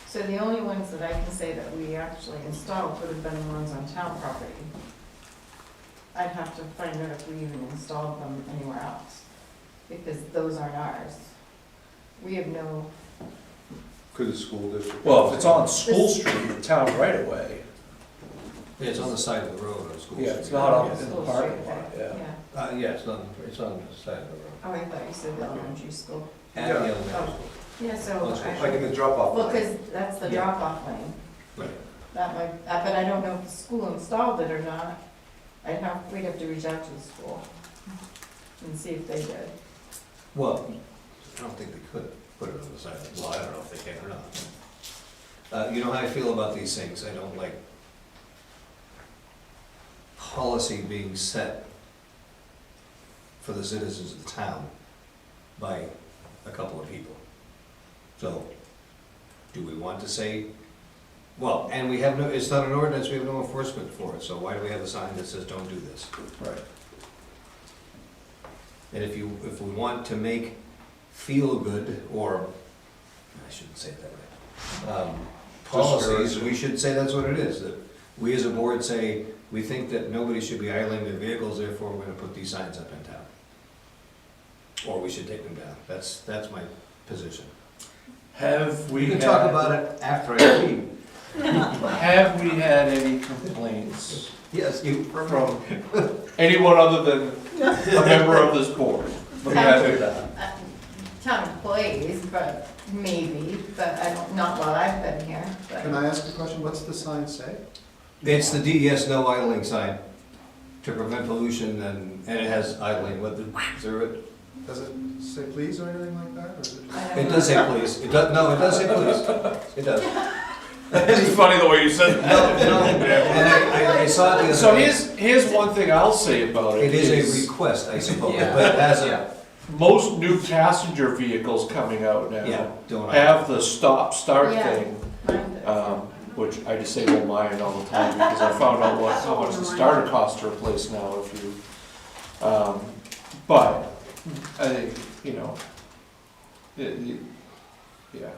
So the only ones that I can say that we actually installed would have been the ones on town property. I'd have to find out if we even installed them anywhere else, because those aren't ours. We have no, Could the school district? Well, if it's on School Street, the town right away. It's on the side of the road on School Street. Yeah, it's not up in the School parking Street, lot, okay. yeah. Yeah, it's on the side of the road. Oh, I thought you said the elementary school. At the Yeah. elementary Oh. school. Yeah, so, Like in the drop-off. well, because that's the Yeah. drop-off lane. Right. That might, but I don't know if the school installed it or not. We'd have to reach out to the school and see if they did. Well, I don't think they could put it on the side of the, well, I don't know if they can or not. You know how I feel about these things, I don't like policy being set for the citizens of the town by a couple of people. So, do we want to say, well, and we have no, it's not an ordinance, we have no enforcement for it, so why do we have a sign that says don't do this? Right. And if we want to make feel good, or, I shouldn't say it that way, policies, we should say that's what it is, that we as a board say, we think that nobody should be idling their vehicles, therefore we're gonna put these signs up in town. Or we should take them down, that's my position. Have we We can had? talk about it after I leave. Have we had any complaints Yes, you. from anyone other than a member of this board? Let me ask you that. Town employees, but maybe, but I don't, not while I've been here, but. Can I ask a question? What's the sign say? It's the DES no idling sign to prevent pollution and it has idling with the, Does it say please or anything like that, or is it? I don't it know. does say please. It does, no, it does say please. It does. It's funny the way you said that. No, and I saw it the other So day. here's one thing I'll say about it. It is a request, I suppose, but it has a, Most new passenger vehicles coming out yeah, now don't I? have the stop-start Yeah. thing, Mine does. which I disable mine all the time because I found out how much the starter costs to replace now if you, but I think, yeah.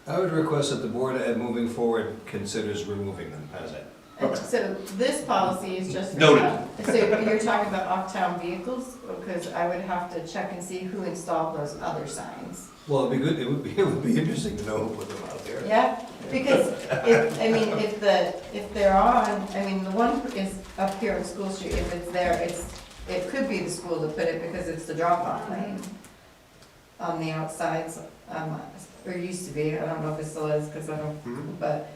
I would request that the board, moving forward, considers removing them, how's that? And so this policy is just. for Noted. town. So you're talking about off-town vehicles, because I would have to check and see who installed those other signs. Well, it'd be good, it would be interesting to know who put them out there. Yeah, because if they're on, the one is up here on School Street, if it's there, it could be the school to put it because it's the drop-off lane on the outsides, or used to be, I don't know if it still is, because I don't, but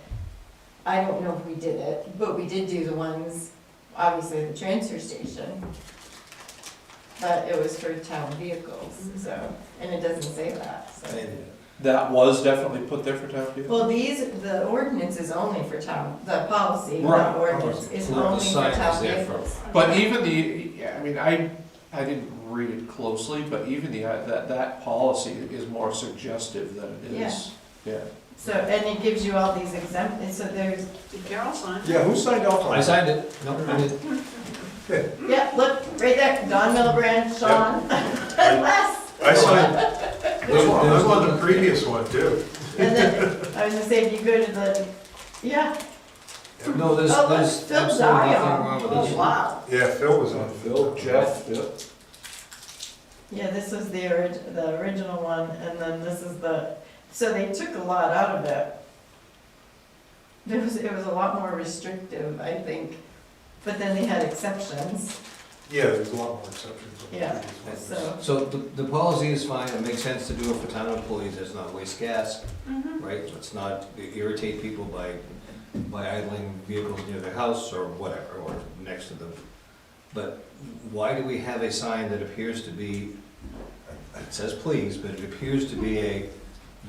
I don't know if we did it, but we did do the ones, obviously, at the transfer station. But it was for town vehicles, so, and it doesn't say that, so. That was definitely put there for town vehicles? Well, the ordinance is only for town, the policy, Right. the ordinance is Well, the only for sign is town there for- vehicles. But even I didn't read it closely, but even that policy is more suggestive than it is. Yeah. So, and it gives you all these exemptions, so there's, Did Carol sign? Yeah, who signed off on I it? signed it, no, I didn't. yeah, look, right there, Don Milbrand, Sean, and Les. I signed, There's- I'm on the previous one too. And then, I was gonna say, if you go to the, yeah, No, there's oh, look, absolutely Phil nothing Zion, wrong with oh, this. wow. Yeah, Phil was on. Phil, Jeff, Yeah, this was the original one, and then this is so they took a lot out of it. It was a lot more restrictive, I think, but then they had exceptions, Yeah, there's a lot more exceptions. on the Yeah. previous one. so. So the policy is fine, it makes sense to do it for town employees, it's not waste gas, right? Let's not irritate people by idling vehicles near their house or whatever, or next to them. But why do we have a sign that appears to be, it says please, but it appears to be a,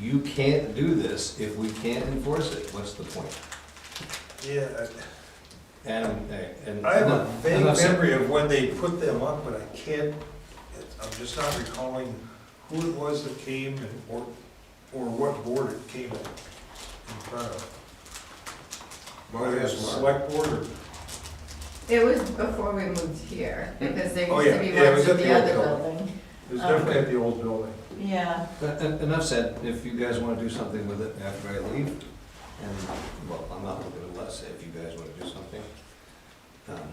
you can't do this if we can't enforce it, what's the point? Yeah, And. I have a vague enough said. memory of when they put them up, but I can't, I'm just not recalling who it was that came and, or what board it came in front of. Whether it was select board or. It was before we moved here, because there Oh, used yeah, to be yeah, it was ones at at the the other old building. It was definitely at the old building. Yeah, But enough said, if you guys wanna do something with it after I leave, and, well, I'm not looking at Les, if you guys wanna do something,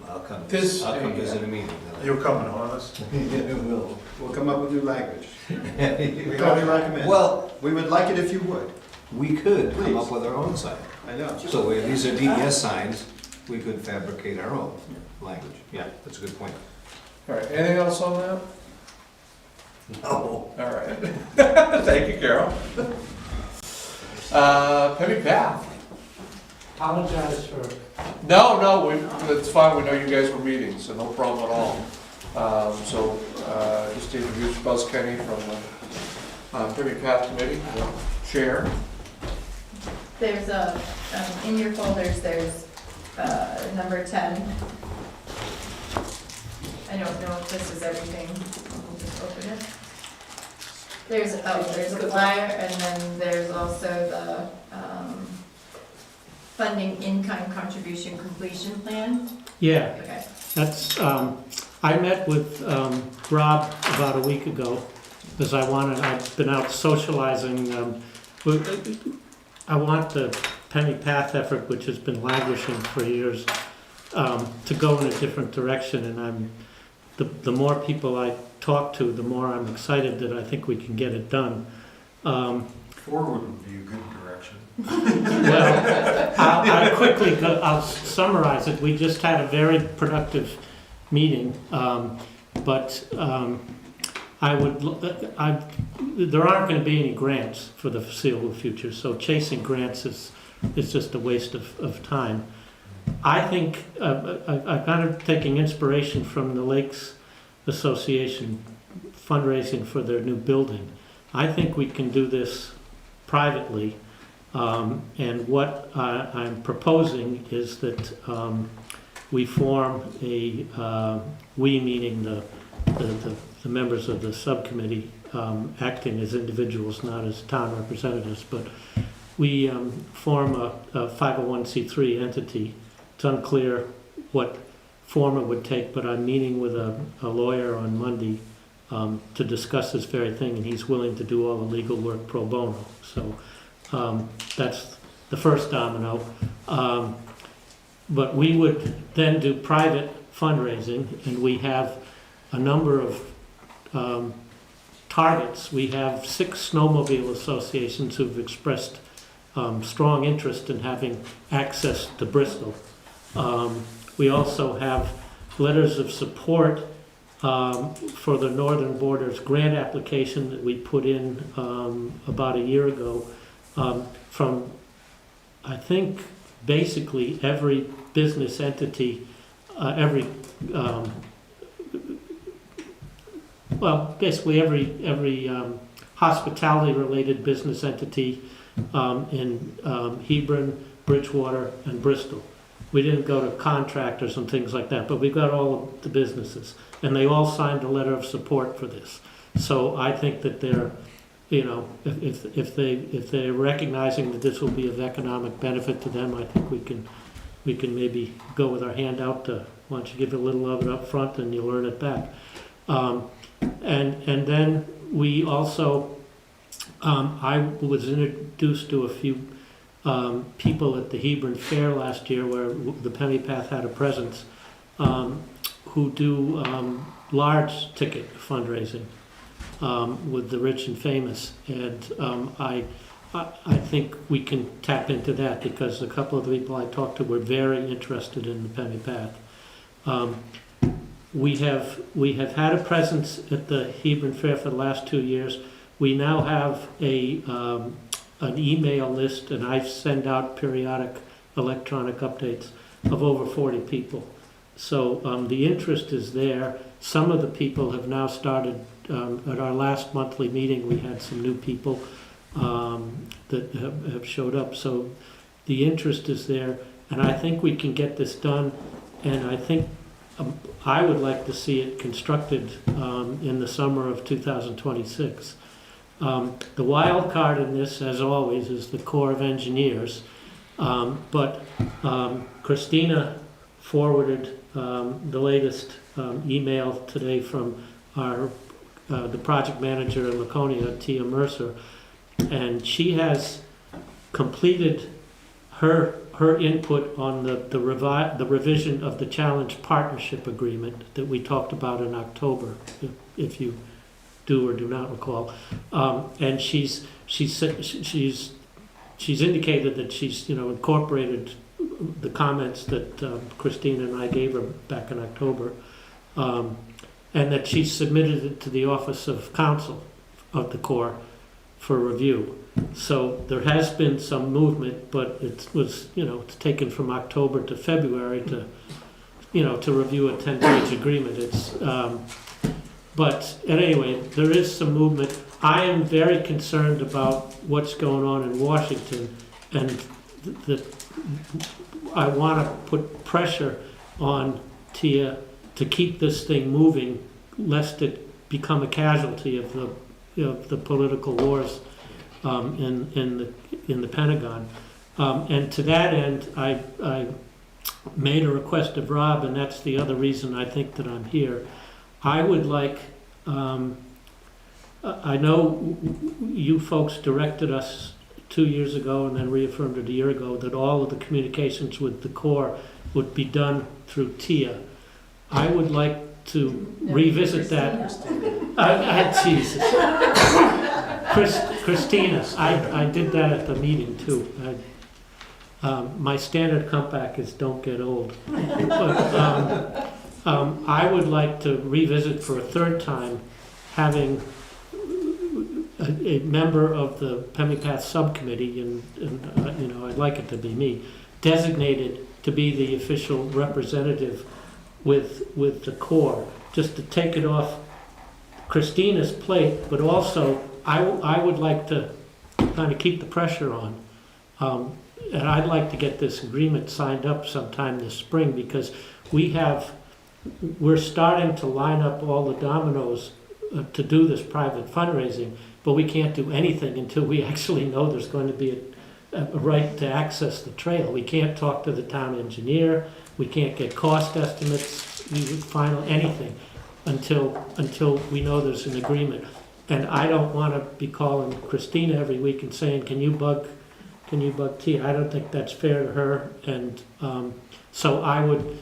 I'll come visit a meeting. You'll come and haunt us? Yeah, will. We'll come up with new language. We highly recommend. Well, We would like it if you would. we could come Please. up with our own sign. I know. So if these are DES signs, we could fabricate our own language. Yeah, that's a good point. All right, anything else on that? No. All right. Thank you, Carol. Penny Path. Apologize for, No, it's fine, we know you guys were meeting, so no problem at all. Just to introduce Buzz Kenny from the Penny Path Committee, Chair. there's in your folders, there's, number 10. I don't know if this is everything, I'll just open it. There's a flyer, and then there's also the, funding in-kind contribution completion plan. yeah, Okay. that's, I met with Rob about a week ago, because I've been out socializing. I want the Penny Path effort, which has been languishing for years, to go in a different direction, and the more people I talk to, the more I'm excited that I think we can get it done. Forward would be a good direction. direction. Well, I'll summarize it. We just had a very productive meeting, but there aren't going to be any grants for the foreseeable future, so chasing grants is just a waste of time. I think I'm kind of taking inspiration from the Lakes Association fundraising for their new building. I think we can do this privately, and what I'm proposing is that we form we meaning the members of the subcommittee, acting as individuals, not as town representatives, but we form a 501c3 entity. It's unclear what form it would take, but I'm meeting with a lawyer on Monday to discuss this very thing, and he's willing to do all the legal work pro bono. So that's the first domino. But we would then do private fundraising, and we have a number of targets. We have 6 snowmobile associations who've expressed strong interest in having access to Bristol. We also have letters of support for the Northern Borders grant application that we put in about a year ago from, I think, basically every business entity, basically every hospitality-related business entity in Hebron, Bridgewater, and Bristol. We didn't go to contractors and things like that, but we got all of the businesses, and they all signed a letter of support for this. So I think that they're, if they're recognizing that this will be of economic benefit to them, I think we can maybe go with our hand out to, why don't you give a little of it up front and you'll earn it back. And then we also, I was introduced to a few people at the Hebron Fair last year, where the Pennypath had a presence, who do large ticket fundraising with the rich and famous, and I think we can tap into that, because a couple of the people I talked to were very interested in the Pennypath. We have had a presence at the Hebron Fair for the last 2 years. We now have an email list, and I send out periodic electronic updates of over 40 people. So the interest is there. Some of the people have now started, at our last monthly meeting, we had some new people that have showed up. So the interest is there, and I think we can get this done, and I think I would like to see it constructed in the summer of 2026. The wild card in this, as always, is the Corps of Engineers, but Christina forwarded the latest email today from the project manager in Laconia, Tia Mercer, and she has completed her input on the revision of the Challenge Partnership Agreement that we talked about in October, if you do or do not recall, and she's indicated that she's incorporated the comments that Christina and I gave her back in October, and that she submitted it to the Office of Counsel of the Corps for review. So there has been some movement, but it's taken from October to February to review a 10-page agreement. But at any rate, there is some movement. I am very concerned about what's going on in Washington, and I want to put pressure on Tia to keep this thing moving, lest it become a casualty of the political wars in the Pentagon. And to that end, I made a request of Rob, and that's the other reason I think that I'm here. I would like, I know you folks directed us 2 years ago and then reaffirmed it a year ago that all of the communications with the Corps would be done through TIA. I would like to revisit that. Jesus. Christina, I did that at the meeting too. My standard comeback is don't get old. But I would like to revisit for a third time having a member of the Pemmipath subcommittee, and you know, I'd like it to be me, designated to be the official representative with the Corps, just to take it off Christina's plate, but also I would like to kind of keep the pressure on. And I'd like to get this agreement signed up sometime this spring, because we're starting to line up all the dominoes to do this private fundraising, but we can't do anything until we actually know there's going to be a right to access the trail. We can't talk to the town engineer, we can't get cost estimates, final anything until we know there's an agreement. And I don't want to be calling Christina every week and saying, can you bug T? I don't think that's fair to her. And so I would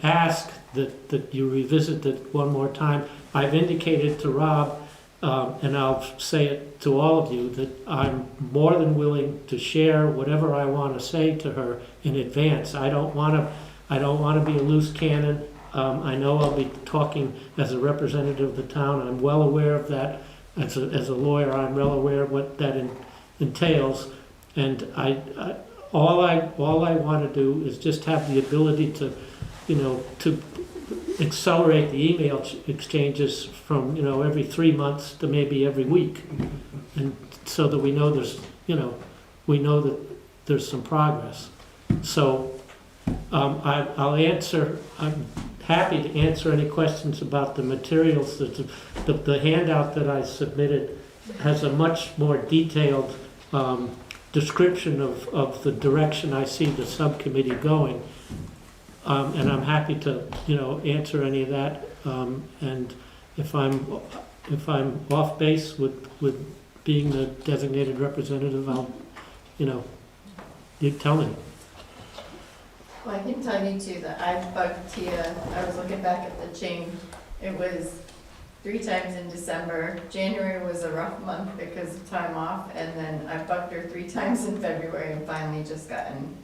ask that you revisit it one more time. I've indicated to Rob, and I'll say it to all of you, that I'm more than willing to share whatever I want to say to her in advance. I don't want to be a loose cannon. I know I'll be talking as a representative of the town. I'm well aware of that. As a lawyer, I'm well aware of what that entails. And all I want to do is just have the ability to accelerate the email exchanges from every 3 months to maybe every week, and so that we know there's some progress. So I'll answer. I'm happy to answer any questions about the materials. The handout that I submitted has a much more detailed description of the direction I see the subcommittee going. And I'm happy to, answer any of that. And if I'm off base with being the designated representative, I'll, you tell me. Well, I can tell you too that I bugged Tia. I was looking back at the chain. It was 3 times in December. January was a rough month because of time off, and then I bugged her 3 times in February, and finally just gotten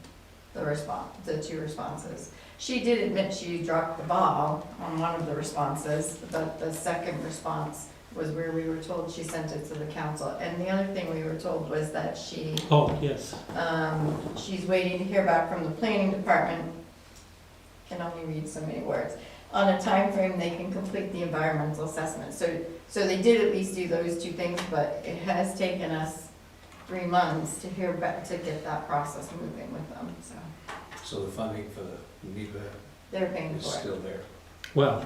the 2 responses. She did admit she dropped the ball on one of the responses, but the second response was where we were told she sent it to the council. And the other thing we were told was that she's waiting to hear back from the planning department, can only read so many words, on a time frame they can complete the environmental assessment. So they did at least do those 2 things, but it has taken us 3 months to hear back, to get that process moving with them, so. So the funding for the NEPA They're paying is for it. still there. Well,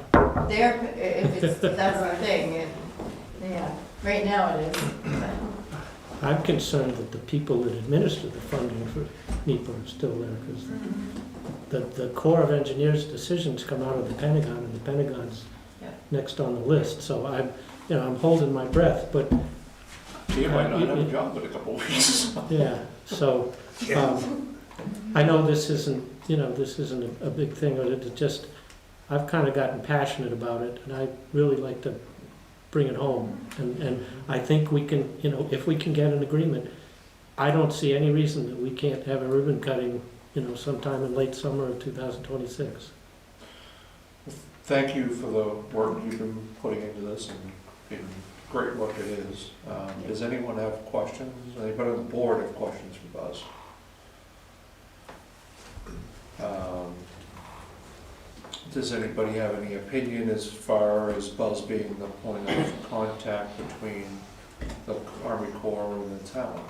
If that's the thing, yeah, right now it is. I'm concerned that the people that administer the funding for NEPA are still there, because the Corps of Engineers decisions come out of the Pentagon, and the Pentagon's next on the list. So I'm holding my breath, but Tia might not have a job in a couple of weeks. yeah. So I know this isn't a big thing, or it just I've kind of gotten passionate about it, and I really like to bring it home. And I think we can, if we can get an agreement, I don't see any reason that we can't have a ribbon cutting, sometime in late summer of 2026. Thank you for the work you've been putting into this, and great work it is. Does anyone have questions? Anybody on the board have questions for Buzz? Does anybody have any opinion as far as Buzz being the point of contact between the Army Corps and the town?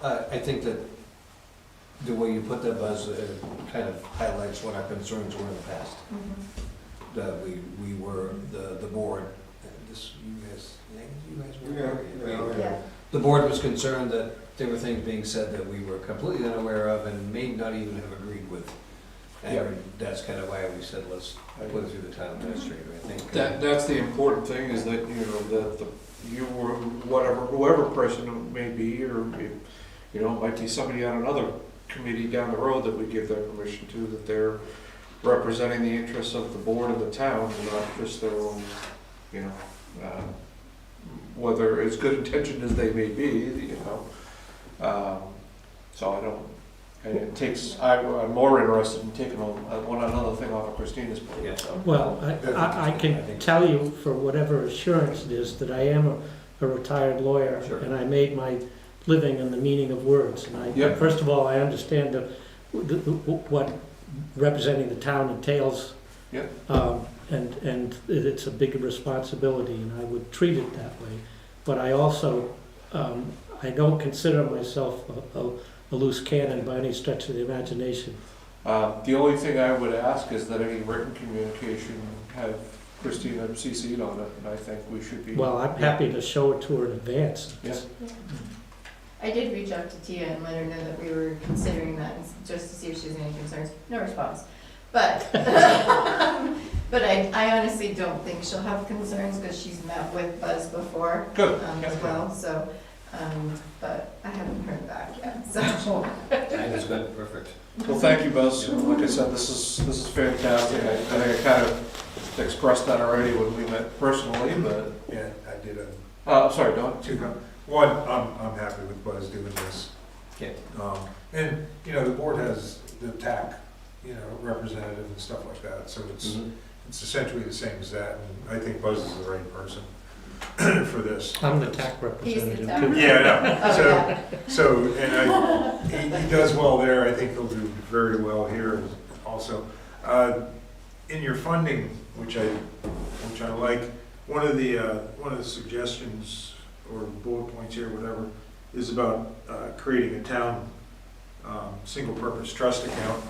I think that the way you put that, Buzz, kind of highlights what our concerns were in the past. That we were, the board, you guys were there. Yeah. The board was concerned that there were things being said that we were completely unaware of and may not even have agreed with. And that's kind of why we said, let's put it through the town administrator, I think. That's the important thing, is that, that you or whoever person it may be, or, it might be somebody on another committee down the road that we give their permission to, that they're representing the interests of the board of the town and not just their own, you know, whether as good intentioned as they may be, you know. So I don't, and it takes, I'm more interested in taking another thing off of Christina's plate, so. Well, I can tell you for whatever assurance it is that I am a retired lawyer, Sure. and I made my living in the meaning of words. And Yep. first of all, I understand what representing the town entails. Yep. And it's a big responsibility, and I would treat it that way. But I also, I don't consider myself a loose cannon by any stretch of the imagination. The only thing I would ask is that any written communication have Christina CC'd on it, and I think we should be. Well, I'm happy to show it to her in advance. Yeah. I did reach out to Tia and let her know that we were considering that, just to see if she has any concerns. No response. But, but I honestly don't think she'll have concerns, because she's met with Buzz before. Good. As well, so, but I haven't heard back yet, so. That is good, perfect. Well, thank you, Buzz. Like I said, this is fantastic. I think I kind of expressed that already when we met personally, but, Yeah, I did sorry, Don? two comments. One, I'm happy with Buzz doing this. Okay. And, you know, the board has the TAC, you know, representative and stuff like that, so it's essentially the same as that, and I think Buzz is the right person for this. I'm the TAC representative too. Yeah, I know. Oh, So, and he does well there. I think he'll do very well here also. In your funding, which I like, one of the suggestions or bullet points here, whatever, is about creating a town single-purpose trust account.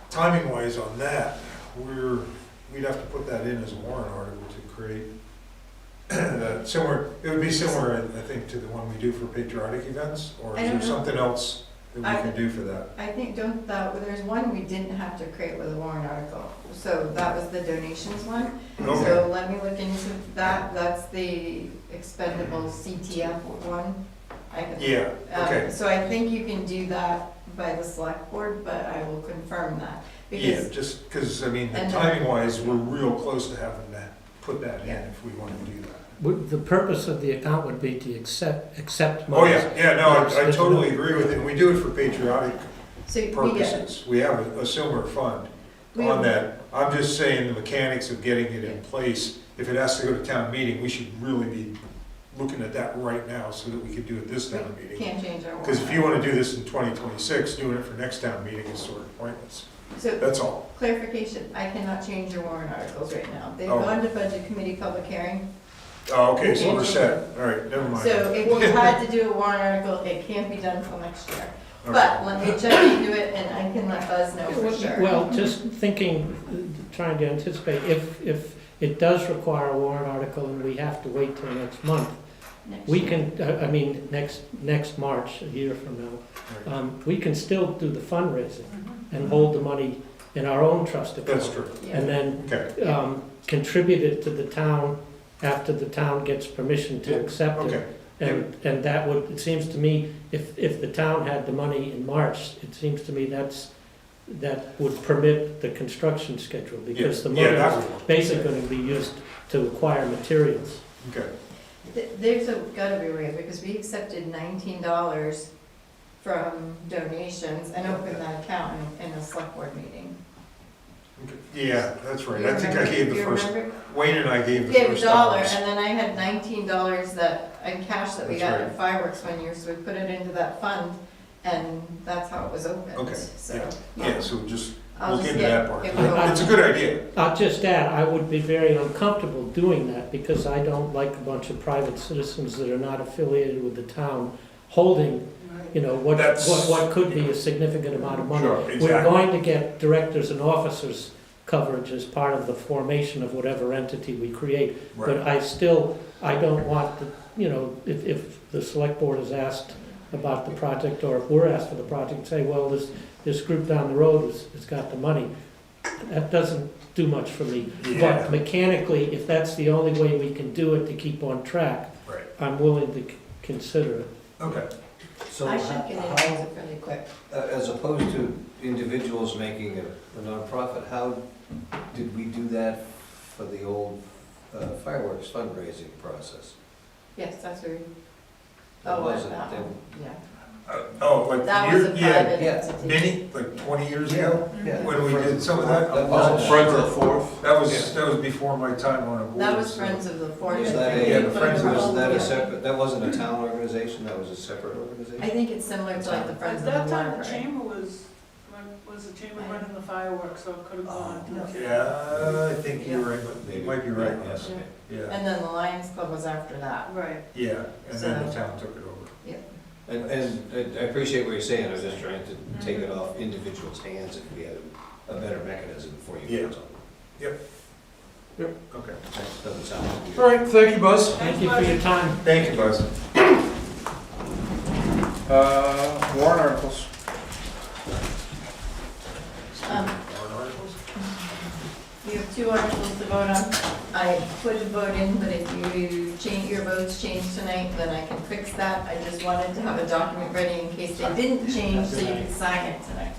Timing-wise on that, we'd have to put that in as a warrant article to create that similar. It would be similar, I think, to the one we do for patriotic events, or I is don't there know. something else that we can do for that? I think, there's one we didn't have to create with a warrant article, so that was the donations one. Okay. So let me look into that, that's the expendable CTF one. I can- Yeah, okay. So I think you can do that by the select board, but I will confirm that. Yeah, Because, just because, I mean, And then- timing-wise, we're real close to having that, put that in Yeah. if we want to do that. The purpose of the account would be to accept Oh, monies. yeah, no, I totally agree with it, and we do it for patriotic so we get, purposes. We have a similar fund we on have, that. I'm just saying the mechanics of getting it in place, if it has to go to town meeting, we should really be looking at that right now so that we could do it this town meeting. can't change our warrant. Because if you want to do this in 2026, doing it for next town meeting is sort of pointless. So That's all. clarification, I cannot change your warrant articles right now. They've Oh. gone to budget committee public hearing. Oh, okay, so we're set. All right, never mind. So if you had to do a warrant article, it can't be done till next year. Okay. But let me check into it and I can let Buzz know for sure. Well, just thinking, trying to anticipate, if it does require a warrant article and we have to wait till next month, Next we year. can, next March, a year from now, we can still do the fundraising and hold the money in our own trust account. That's true. Yeah. And then Okay, contribute it to the town after the town gets permission to Yeah, accept it. okay. And that would, it seems to me, if the town had the money in March, it seems to me that would permit the construction schedule, because the money Yeah, that is would work. basically going to be used to acquire materials. Okay. There's gotta be a way, because we accepted $19 from donations and opened that account in a select board meeting. Okay. Yeah, that's right. You I think I remember- gave the you first, remember? Wayne and I gave the Gave first $1, dollars. and then I had $19 that, in cash that we That's got right. at fireworks one year, so we put it into that fund, and that's how it was opened, Okay, so. Yeah, so just I'll look just into get- that part. get with It's a good idea. I'll just add, I would be very uncomfortable doing that, because I don't like a bunch of private citizens that are not affiliated with the town holding, That's- what could be a significant amount of money. Sure, We're exactly. going to get directors and officers coverage as part of the formation of whatever entity we create. But Right. I don't want the, if the select board is asked about the project, or if we're asked for the project, say, well, this group down the road has got the money. That doesn't do much for me. Yeah. But mechanically, if that's the only way we can do it to keep on track, Right. I'm willing to consider it. Okay. So I should get into how, it really quick. as as opposed to individuals making a nonprofit, how did we do that for the old fireworks fundraising process? Yes, that's where. That Oh, wasn't- that that- one, yeah. Oh, like That was a private yeah. entity. many, like 20 years ago, Yeah. when we did some of that? That Oh, wasn't- Friends of the Fourth? That was before my time on a board. That was so- Friends of the Fourth. Was I that think. Yeah, a, the Friends of the was that a Yeah. separate, that wasn't a town organization, that was a separate I organization? think it's similar to like the Friends At of the that time, the Library. chamber was the chamber running the fireworks, so it could have gone to the. Yeah, I think you're right, but you might be right. Yes. Yeah. Yeah, And then the Lions Club was after that. Right. yeah, and then the So- town took it over. And I appreciate what you're saying, I was just trying to take it off individuals' hands if we had a better mechanism for you. Yeah. That's all. Okay. That doesn't sound like All right, thank you, Buzz. Thank you for your time. Thank you, Buzz. Warrant articles. You have 2 articles to vote on. I put a vote in, but if you change, your votes change tonight, then I can fix that. I just wanted to have a document ready in case they didn't change, so you could sign it tonight.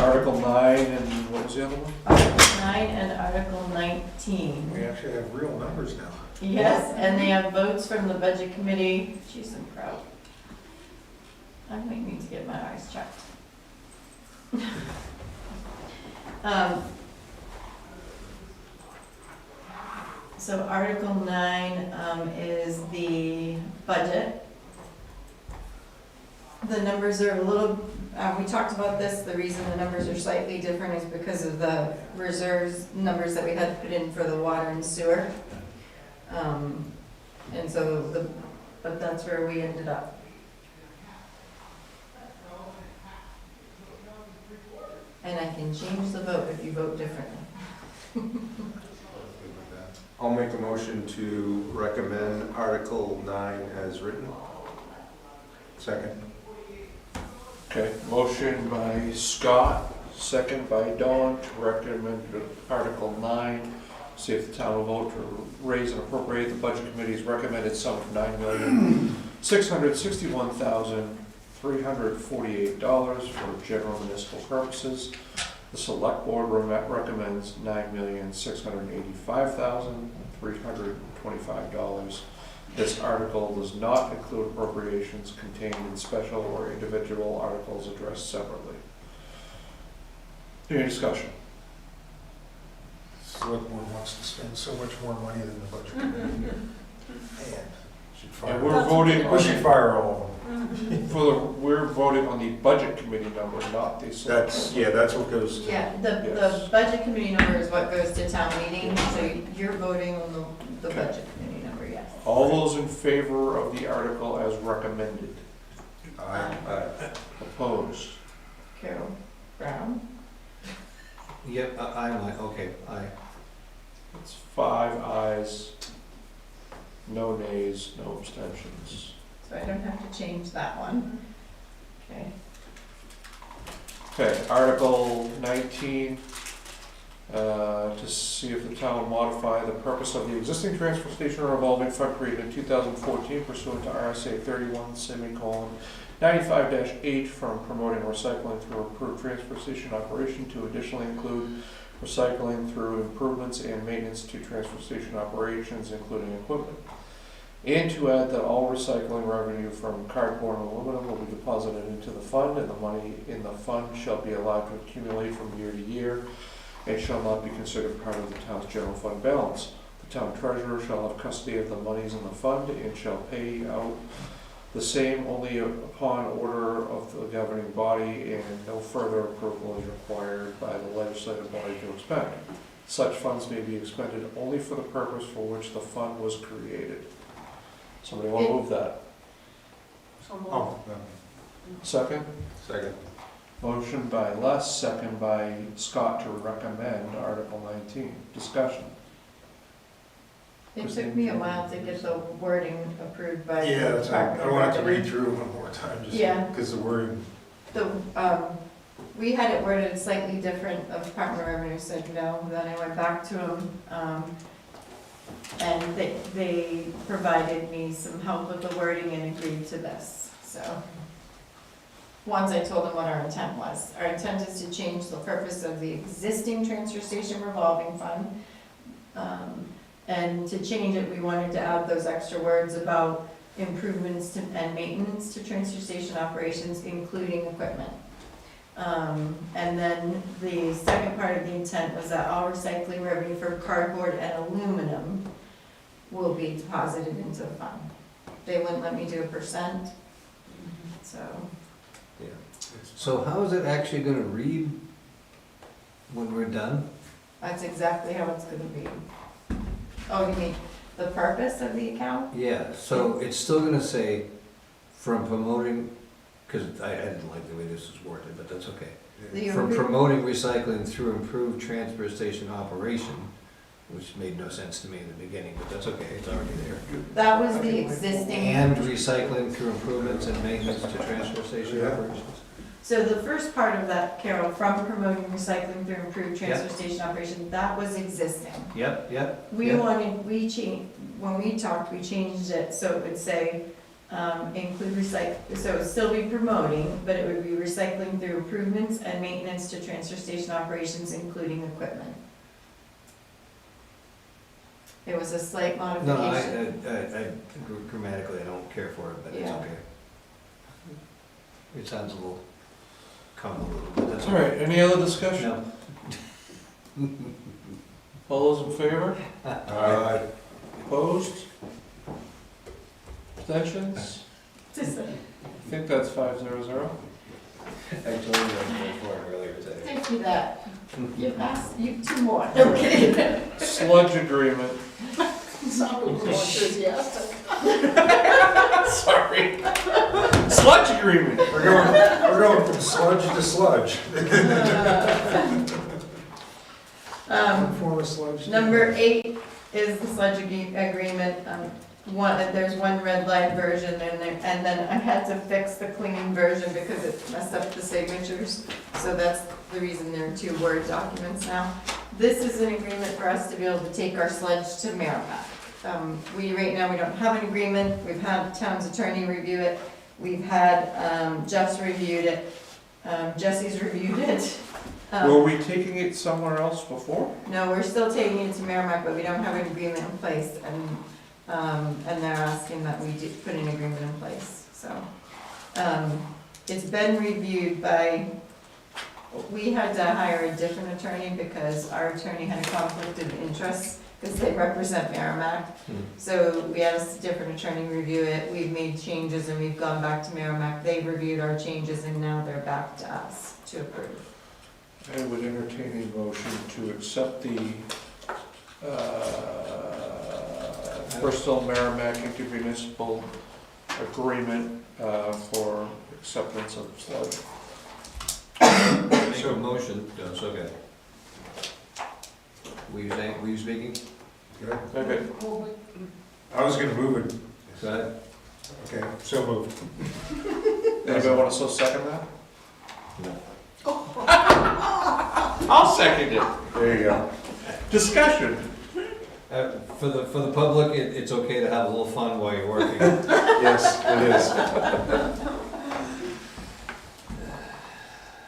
Article 9 and what was the other one? Article 9 and Article 19. We actually have real numbers now. Yes, and they have votes from the Budget Committee. Jeez, I'm proud. I might need to get my eyes checked. So Article 9 is the budget. The numbers are a little, we talked about this, the reason the numbers are slightly different is because of the reserves numbers that we had put in for the water and sewer. And so but that's where we ended up. And I can change the vote if you vote differently. I'll make a motion to recommend Article 9 as written. Second. Okay, motion by Scott, second by Dawn to recommend Article 9. See if the town will vote to raise and appropriate the Budget Committee's recommended sum of $9,661,348 for general municipal purposes. The Select Board recommends $9,685,325. This article does not include appropriations contained in special or individual articles addressed separately. Any discussion? Select Board wants to spend so much more money than the budget committee. Man, should fire. And we're voting We should fire all of them. we're voting on the Budget Committee number, not the Select. That's what goes to. Yeah, the Yes. Budget Committee number is what goes to town meeting, so you're voting on the Okay. Budget Committee number, yes. All those in favor of the article as recommended? Aye. Opposed? Carol Brown? Yep, I'm like, okay, It's 5 ayes, no nays, no abstentions. So I don't have to change that one. Okay. Okay, Article 19, to see if the town will modify the purpose of the existing transfer station revolving fund created in 2014 pursuant to RSA 31:95-H from promoting recycling through approved transfer station operation to additionally include recycling through improvements and maintenance to transfer station operations, including equipment. And to add that all recycling revenue from cardboard and aluminum will be deposited into the fund, and the money in the fund shall be allowed to accumulate from year to year and shall not be considered part of the town's general fund balance. The town treasurer shall have custody of the monies in the fund and shall pay out the same only upon order of the governing body, and no further approval is required by the legislative body to expend. Such funds may be expended only for the purpose for which the fund was created. Somebody want to move that? So moved. Oh, Second? Second. Motion by Les, second by Scott to recommend Article 19. Discussion. It took me a while to get the wording approved by the yeah, that's right. Department I of don't have to Revenue. read through it one more time, just Yeah. because the wording. We had it worded slightly different, the Department of Revenue said no, then I went back to them, And they provided me some help with the wording and agreed to this, so. Once I told them what our intent was. Our intent is to change the purpose of the existing transfer station revolving fund. And to change it, we wanted to add those extra words about improvements to, and maintenance to transfer station operations, including equipment. And then the second part of the intent was that all recycling revenue for cardboard and aluminum will be deposited into the fund. They wouldn't let me do a percent, so. Yeah. So how is it actually gonna read when we're done? That's exactly how it's gonna be. Oh, you mean the purpose of the account? Yeah, so it's still gonna say from promoting, because I didn't like the way this was worded, but that's okay. The From impro- promoting recycling through improved transfer station operation, which made no sense to me in the beginning, but that's okay, it's already there. That was the existing. And recycling through improvements and maintenance to transfer station Yeah. operations. So the first part of that, Carol, from promoting recycling through improved transfer station operation, that was existing. Yep, yep. We yep. wanted, we changed, when we talked, we changed it so it would say, include so it would still be promoting, but it would be recycling through improvements and maintenance to transfer station operations, including equipment. It was a slight No, modification. grammatically, I don't care for it, but it's Yeah. okay. It sounds a little convoluted, but that's All right, any other discussion? No. All those in favor? Opposed? Abstentions? Just I think that's 500. I told you I was going for it earlier today. thank you that. You asked, you two more. Okay. Sludge agreement. Sounded more enthusiastic. Sorry. Sludge agreement. We're going from sludge to sludge. One form of sludge. Number 8 is the sludge agreement. There's one red line version in there, and then I had to fix the clean version because it messed up the signatures. So that's the reason there are 2 Word documents now. This is an agreement for us to be able to take our sludge to Merrimack. Right now, we don't have an agreement. We've had town's attorney review it. We've had, Jeff's reviewed it. Jesse's reviewed it. Were we taking it somewhere else before? No, we're still taking it to Merrimack, but we don't have an agreement in place, and they're asking that we do put an agreement in place, so. It's been reviewed by, we had to hire a different attorney because our attorney had a conflict of interest, because they represent Merrimack. So we had a different attorney review it, we've made changes and we've gone back to Merrimack, they've reviewed our changes and now they're back to us to approve. I would entertain a motion to accept the Bristol Merrimack intermunicipal agreement for acceptance of sludge. Make a motion, no, it's okay. Were you speaking? Okay. I was gonna move it. Go ahead. Okay, so moved. Anybody want to so second that? No. I'll second it. There you go. Discussion. For the public, it's okay to have a little fun while you're working. Yes, it is.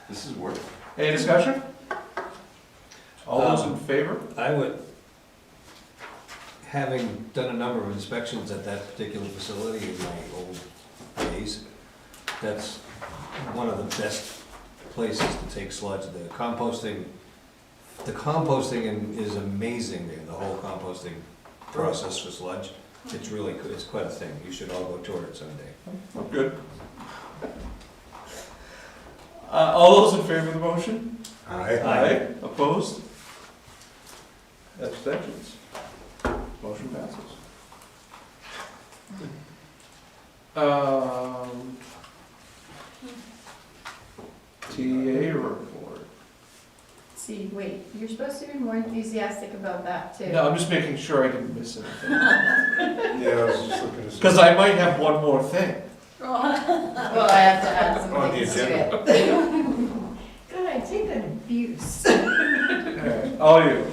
This is work. Any discussion? All those in favor? I would, having done a number of inspections at that particular facility in my old days, that's one of the best places to take sludge. The composting is amazing there, the whole composting process for sludge. It's really, it's quite a thing. You should all go tour it someday. I'm good. All those in favor of the motion? Aye. Opposed? Abstentions? Motion passes. TA report. See, wait, you're supposed to be more enthusiastic about that too. No, I'm just making sure I didn't miss anything. Yeah, I was just looking to see. Because I might have one more thing. Well, I have to add some On the things to agenda. it. God, I take that abuse. Alright, all you.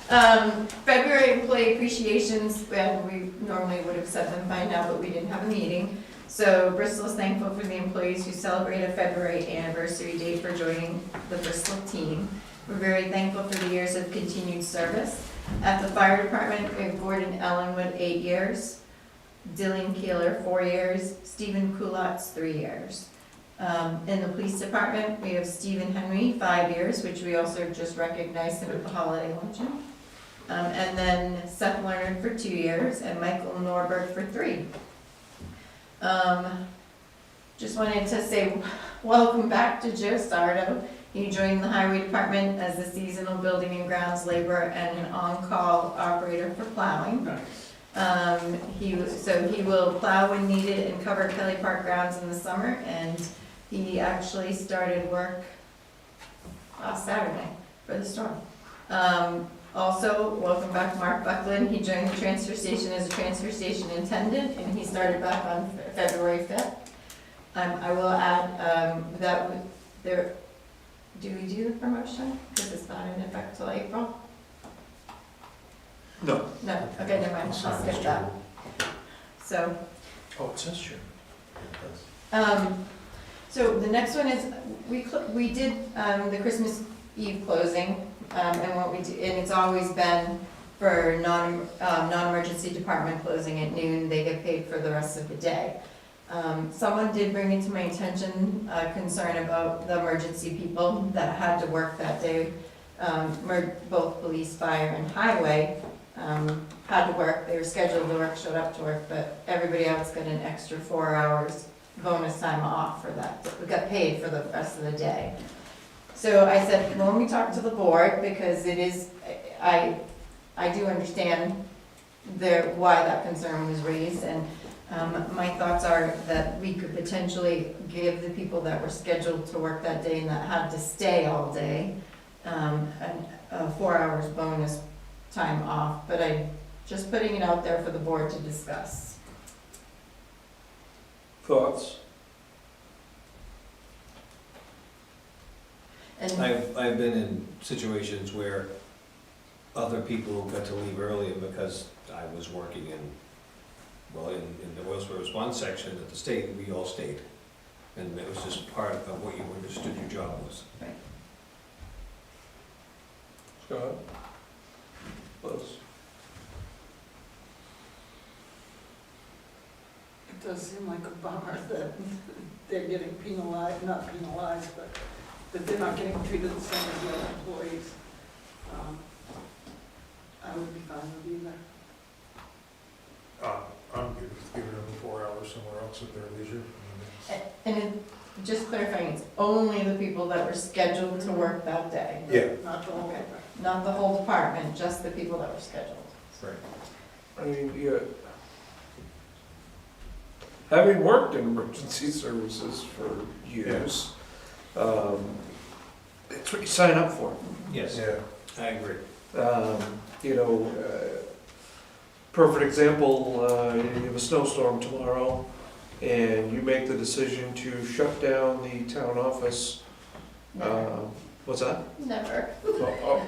February employee appreciations, well, we normally would have set them by now, but we didn't have a meeting. So Bristol is thankful for the employees who celebrate a February anniversary date for joining the Bristol team. We're very thankful for the years of continued service. At the fire department, we have Gordon Ellenwood, 8 years, Dylan Keeler, 4 years, Stephen Kulatz, 3 years. In the police department, we have Stephen Henry, 5 years, which we also just recognized him at the holiday luncheon. And then Seth Leonard for 2 years, and Michael Norberg for 3. Just wanted to say welcome back to Joe Sardo. He joined the highway department as a seasonal building and grounds laborer and an on-call operator for plowing. He will plow when needed and cover Kelly Park grounds in the summer, and he actually started work last Saturday for the storm. Also, welcome back Mark Buckland. He joined the transfer station as a transfer station attendant, and he started back on February 5th. I will add that there, do we do the promotion? Because it's not in effect till April? No. No, okay, never mind, I'll skip that. So, Oh, it says June. so the next one is, we did the Christmas Eve closing, and what we do, and it's always been for non-emergency department closing at noon, they get paid for the rest of the day. Someone did bring it to my attention, a concern about the emergency people that had to work that day. Both police, fire, and highway had to work, they were scheduled to work, showed up to work, but everybody else got an extra 4 hours bonus time off for that. We got paid for the rest of the day. So I said, well, let me talk to the board, because it is, I do understand why that concern was raised, and my thoughts are that we could potentially give the people that were scheduled to work that day and that had to stay all day, a 4 hours bonus time off, but I'm just putting it out there for the board to discuss. Thoughts? And I've been in situations where other people got to leave earlier because I was working in the oil spill response section at the state, we all stayed. And it was just part of what you understood your job was. Scott? Liz? It does seem like a bummer that they're getting penalized, not penalized, but that they're not getting treated the same as the other employees. I would be fine with either. I'm good with giving them 4 hours somewhere else at their leisure. And just clarifying, it's only the people that were scheduled to work that day. Yeah. Not the whole. Okay. Not the whole department, just the people that were scheduled. Right. I mean, yeah. Having worked in emergency services for years, it's what you sign up for. Yes, Yeah. I agree. You know, perfect example, you have a snowstorm tomorrow, and you make the decision to shut down the town office. What's that? Never.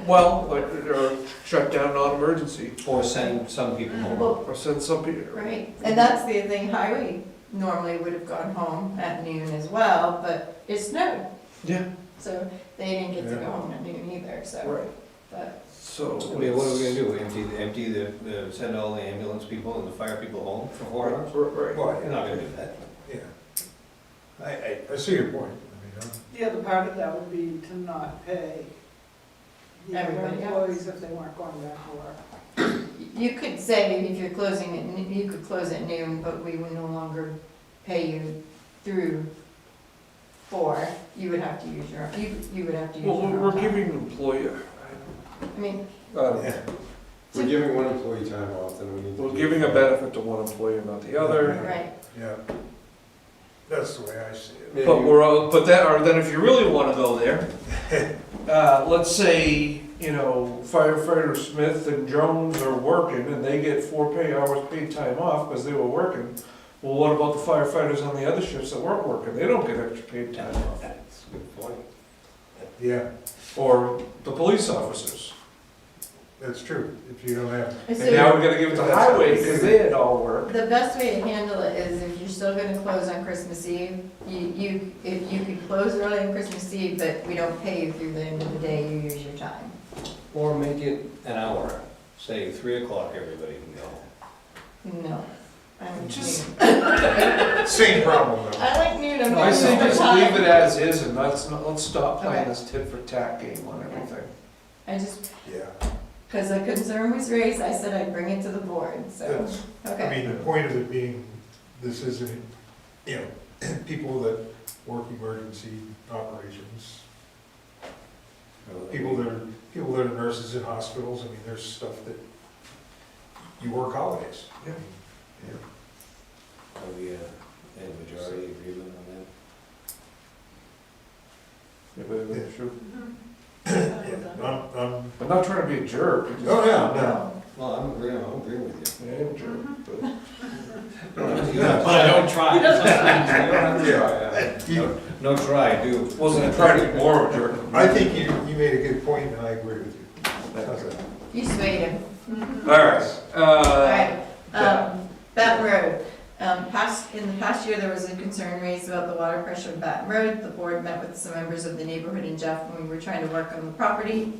Well, or shut down non-emergency, Or send some people home. Well, or send some people. right, and that's the thing, highway normally would have gone home at noon as well, but it snowed, Yeah, so they didn't get to Yeah. go home at noon either, so, right, but, so. I mean, what are we gonna do? Send all the ambulance people and the fire people home for 4 hours? Right. Well, You're not gonna do that. Yeah. I see your point. I mean, The other part of that would be to not pay the other Everybody else. employees if they weren't going back to work. you could say if you're closing at, you could close at noon, but we would no longer pay you through 4, you would have to use your, you would have to use your Well, own we're time. giving an employer, I mean, Yeah. We're giving one employee time off, then we need to. we're giving a benefit to one employer, not the other. right, Yeah. That's the way I see it. Maybe- But then if you really wanna go there, let's say, you know, firefighter Smith and Jones are working and they get 4 hours paid time off because they were working. Well, what about the firefighters on the other shifts that weren't working? They don't get extra paid time off. That's a good point. Yeah. Or the police officers. That's true, if you don't have. So- And now we're gonna give it to highway, because they had all work. The best way to handle it is if you're still gonna close on Christmas Eve, if you could close early on Christmas Eve, but we don't pay you through the end of the day, you use your time. Or make it an hour, say 3 o'clock, everybody can go. No. I'm Just- noon. Same problem though. I like noon, I'm I say getting just overtime. leave it as is, and let's stop playing Okay. this tit for tat game on everything. I just, Yeah, because a concern was raised, I said I'd bring it to the board, so, that's, I okay. mean, the point of it being, this isn't, you know, people that work emergency operations, people that are nurses in hospitals, I mean, there's stuff that, you work holidays. Yeah. Are we, in majority agreement on Yeah, Yeah. sure. Yeah, I'm not trying to be a jerk. it's just- Oh, yeah, no. that? Well, I'm agreeing with Yeah, I'm a jerk, but. you. Yeah. But I don't try. You don't have to try, yeah. No try, do. Wasn't trying to be more of a jerk. I think you made a good point, and I agree with you. How's that? You swayed him. All right, Alright, yeah. Baton Road. In the past year, there was a concern raised about the water pressure of Baton Road. The board met with some members of the neighborhood in Jeff when we were trying to work on the property.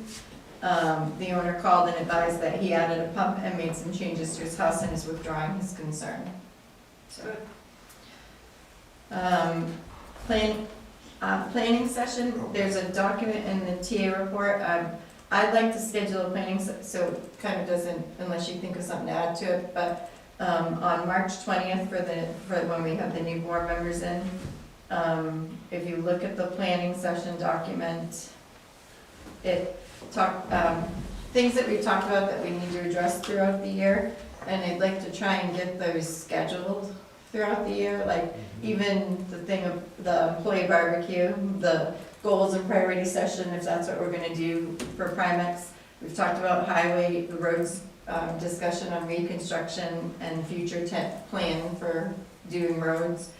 The owner called and advised that he added a pump and made some changes to his house and is withdrawing his concern. So. Planning session, there's a document in the TA report. I'd like to schedule a planning, so it kind of doesn't, unless you think of something to add to it, but on March 20th for when we have the new board members in. If you look at the planning session document, it things that we've talked about that we need to address throughout the year, and I'd like to try and get those scheduled throughout the year, like even the thing of the employee barbecue, the goals and priority session, if that's what we're gonna do for Primex. We've talked about highway, the roads, discussion on reconstruction and future plan for doing roads,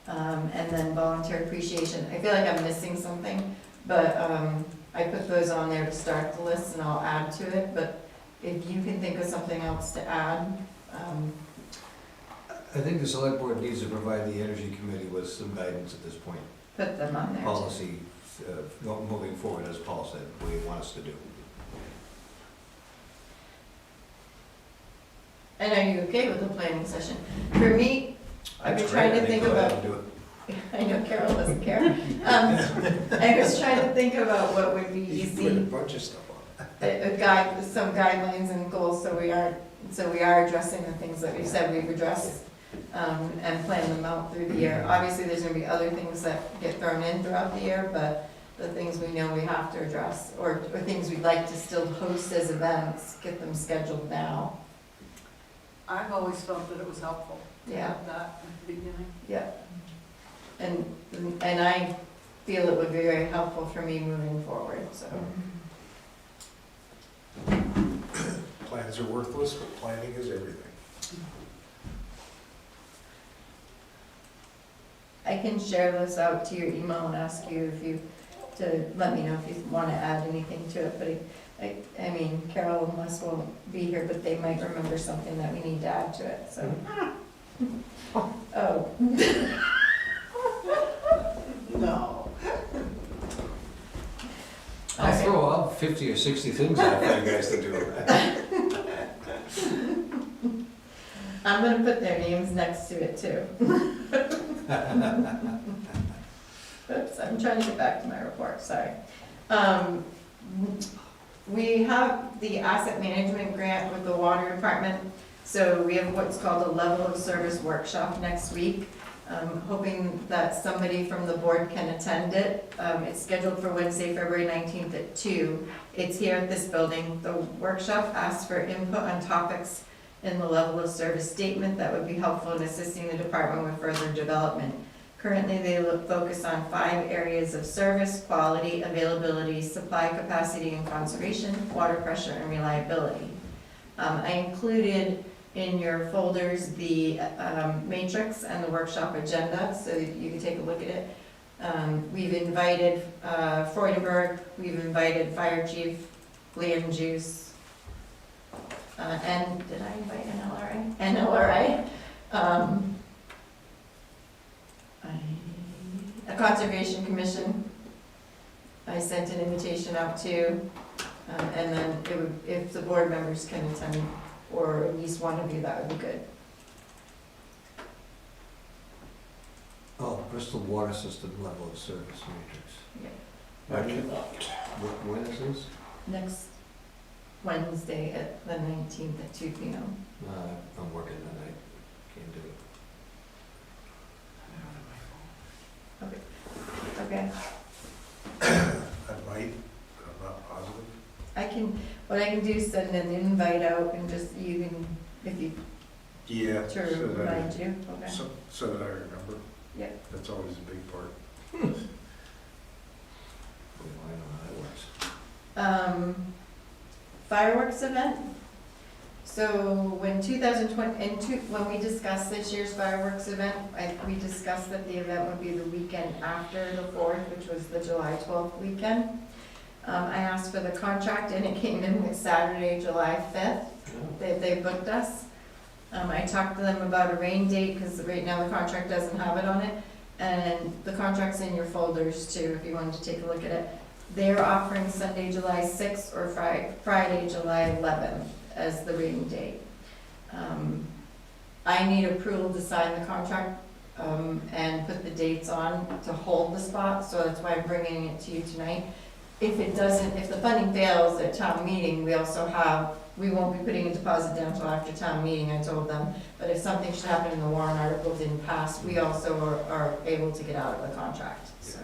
and then volunteer appreciation. I feel like I'm missing something, but I put those on there to start the list and I'll add to it, but if you can think of something else to add, I think the select board needs to provide the energy committee with some guidance at this point. put them on there. Policy, moving forward, as Paul said, what he wants to do. And are you okay with the planning session? For me, I've been That's trying great. to I think think go ahead about, and do it. I know Carol doesn't care. I was trying to think about what would be You put a easy, bunch of stuff on it. a guide, some guidelines and goals, so we are addressing the things that we said we've addressed, and plan them out through the year. Obviously, there's gonna be other things that get thrown in throughout the year, but the things we know we have to address, or things we'd like to still host as events, get them scheduled now. I've always felt that it was helpful to Yeah. have that at the beginning. Yeah. And I feel it would be very helpful for me moving forward, so. Plans are worthless, but planning is everything. I can share this out to your email and ask you to let me know if you want to add anything to it, but I mean, Carol and Les won't be here, but they might remember something that we need to add to it, so. Oh. No. I'll throw out 50 or 60 things out for you guys to do. I'm gonna put their names next to it too. Oops, I'm trying to get back to my report, sorry. We have the asset management grant with the water department, so we have what's called a level of service workshop next week. I'm hoping that somebody from the board can attend it. It's scheduled for Wednesday, February 19th at 2. It's here at this building. The workshop asks for input on topics in the level of service statement that would be helpful in assisting the department with further development. Currently, they focus on 5 areas of service: quality, availability, supply capacity and conservation, water pressure, and reliability. I included in your folders the matrix and the workshop agenda, so you can take a look at it. We've invited Freudenberg, we've invited Fire Chief, Land Juice, and did I invite NLRA? NLRA. A Conservation Commission. I sent an invitation out to, and then it would, if the board members can attend, or at least one of you, that would be good. Oh, Bristol Water System Level of Service Matrix. I cannot. When is this? Next Wednesday at the 19th at 2 p.m. I'm working that night, can't do it. Okay. I might, but I'm not positive. What I can do is send an invite out and just, you can, if you, Yeah. to so that- remind you, okay. So that I remember. Yeah. That's always a big part. Well, I don't know how that works. Fireworks event. So when 2020, when we discussed this year's fireworks event, we discussed that the event would be the weekend after the 4th, which was the July 12th weekend. I asked for the contract and it came in with Saturday, July 5th. They booked us. I talked to them about a rain date, because right now the contract doesn't have it on it. And the contract's in your folders too, if you wanted to take a look at it. They're offering Sunday, July 6th or Friday, July 11th as the rain date. I need approval to sign the contract and put the dates on to hold the spot, so that's why I'm bringing it to you tonight. If it doesn't, if the funding fails at town meeting, we won't be putting a deposit down until after town meeting, I told them. But if something should happen and the warrant article didn't pass, we also are able to get out of the contract, so.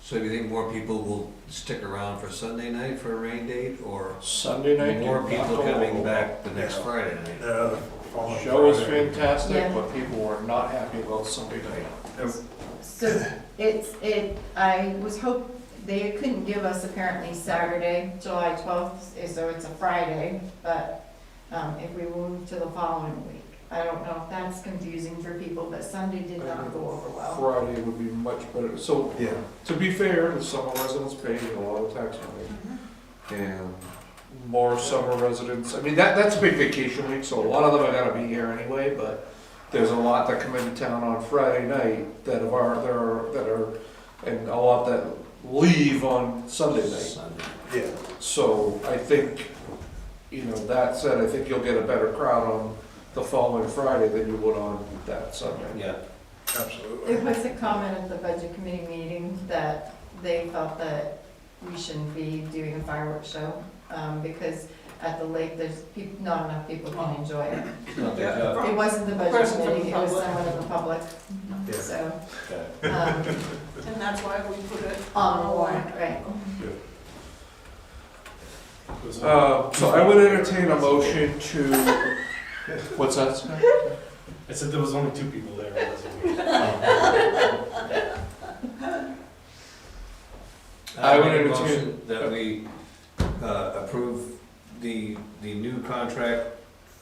So do you think more people will stick around for Sunday night for a rain date, or Sunday night. more you're people not coming going back the next Friday night? The following Show was Friday. fantastic, Yeah. but people were not happy about Sunday night. So I was they couldn't give us apparently Saturday, July 12th, so it's a Friday, but if we move to the following week. I don't know if that's confusing for people, but Sunday did not go over well. Friday would be much better. So, Yeah. to be fair, the summer residents pay a lot of tax money. And more summer residents, I mean, that's a big vacation week, so a lot of them are gonna be here anyway, but there's a lot that come into town on Friday night that are, and a lot that leave on Sunday night. Sunday. Yeah. So I think, that said, I think you'll get a better crowd on the following Friday than you would on that Sunday. Yeah. Absolutely. There was a comment at the budget committee meeting that they felt that we shouldn't be doing a fireworks show, because at the lake, there's not enough people can enjoy it. It wasn't the budget Person from the committee, it was public. someone in the public, Yeah. so, And that's why we put it on the warrant, right? So I would entertain a motion to, what's that, Scott? I said there was only 2 people there. I would make a entertain- motion that we approve the new contract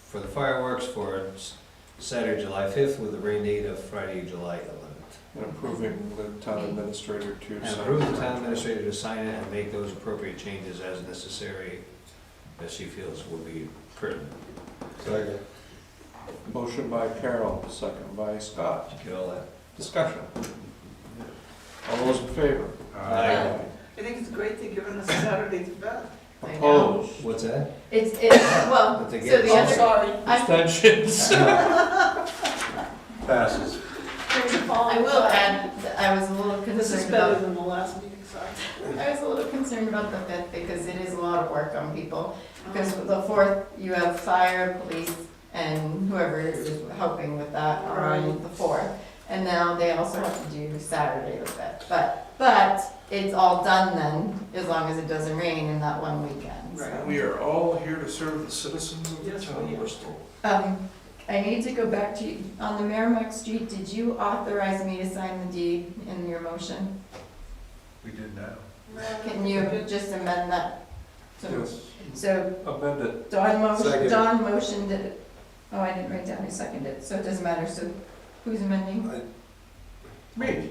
for the fireworks for Saturday, July 5th, with a rain date of Friday, July 11th. And approving the town administrator to And sign. approve the town administrator to sign it and make those appropriate changes as necessary, as she feels will be pertinent. Second. Motion by Carol, second by Scott. Get all that? Discussion. All those in favor? Aye. I think it's great they're giving us Saturday's event. I know. Opposed? What's that? Well, But they so get- the I'm other, sorry. Abstentions? Passes. I will add, that I was a little This is concerned better about, than the last meeting, sorry. I was a little concerned about the 5th, because it is a lot of work on people. Because the 4th, you have fire, police, and whoever is helping with that are on the 4th. And now they also have to do Saturday the 5th. But it's all done then, as long as it doesn't rain in that one weekend, so. Right. We are all here to serve the citizens of the Yes, town we of are. Bristol. I need to go back to, on the Merrimack Street, did you authorize me to sign the deed in your motion? We did now. Can you just amend that? Yes, So amend it. Second. Don motioned it. Oh, I didn't write down who seconded it, so it doesn't matter. So who's amending? Me,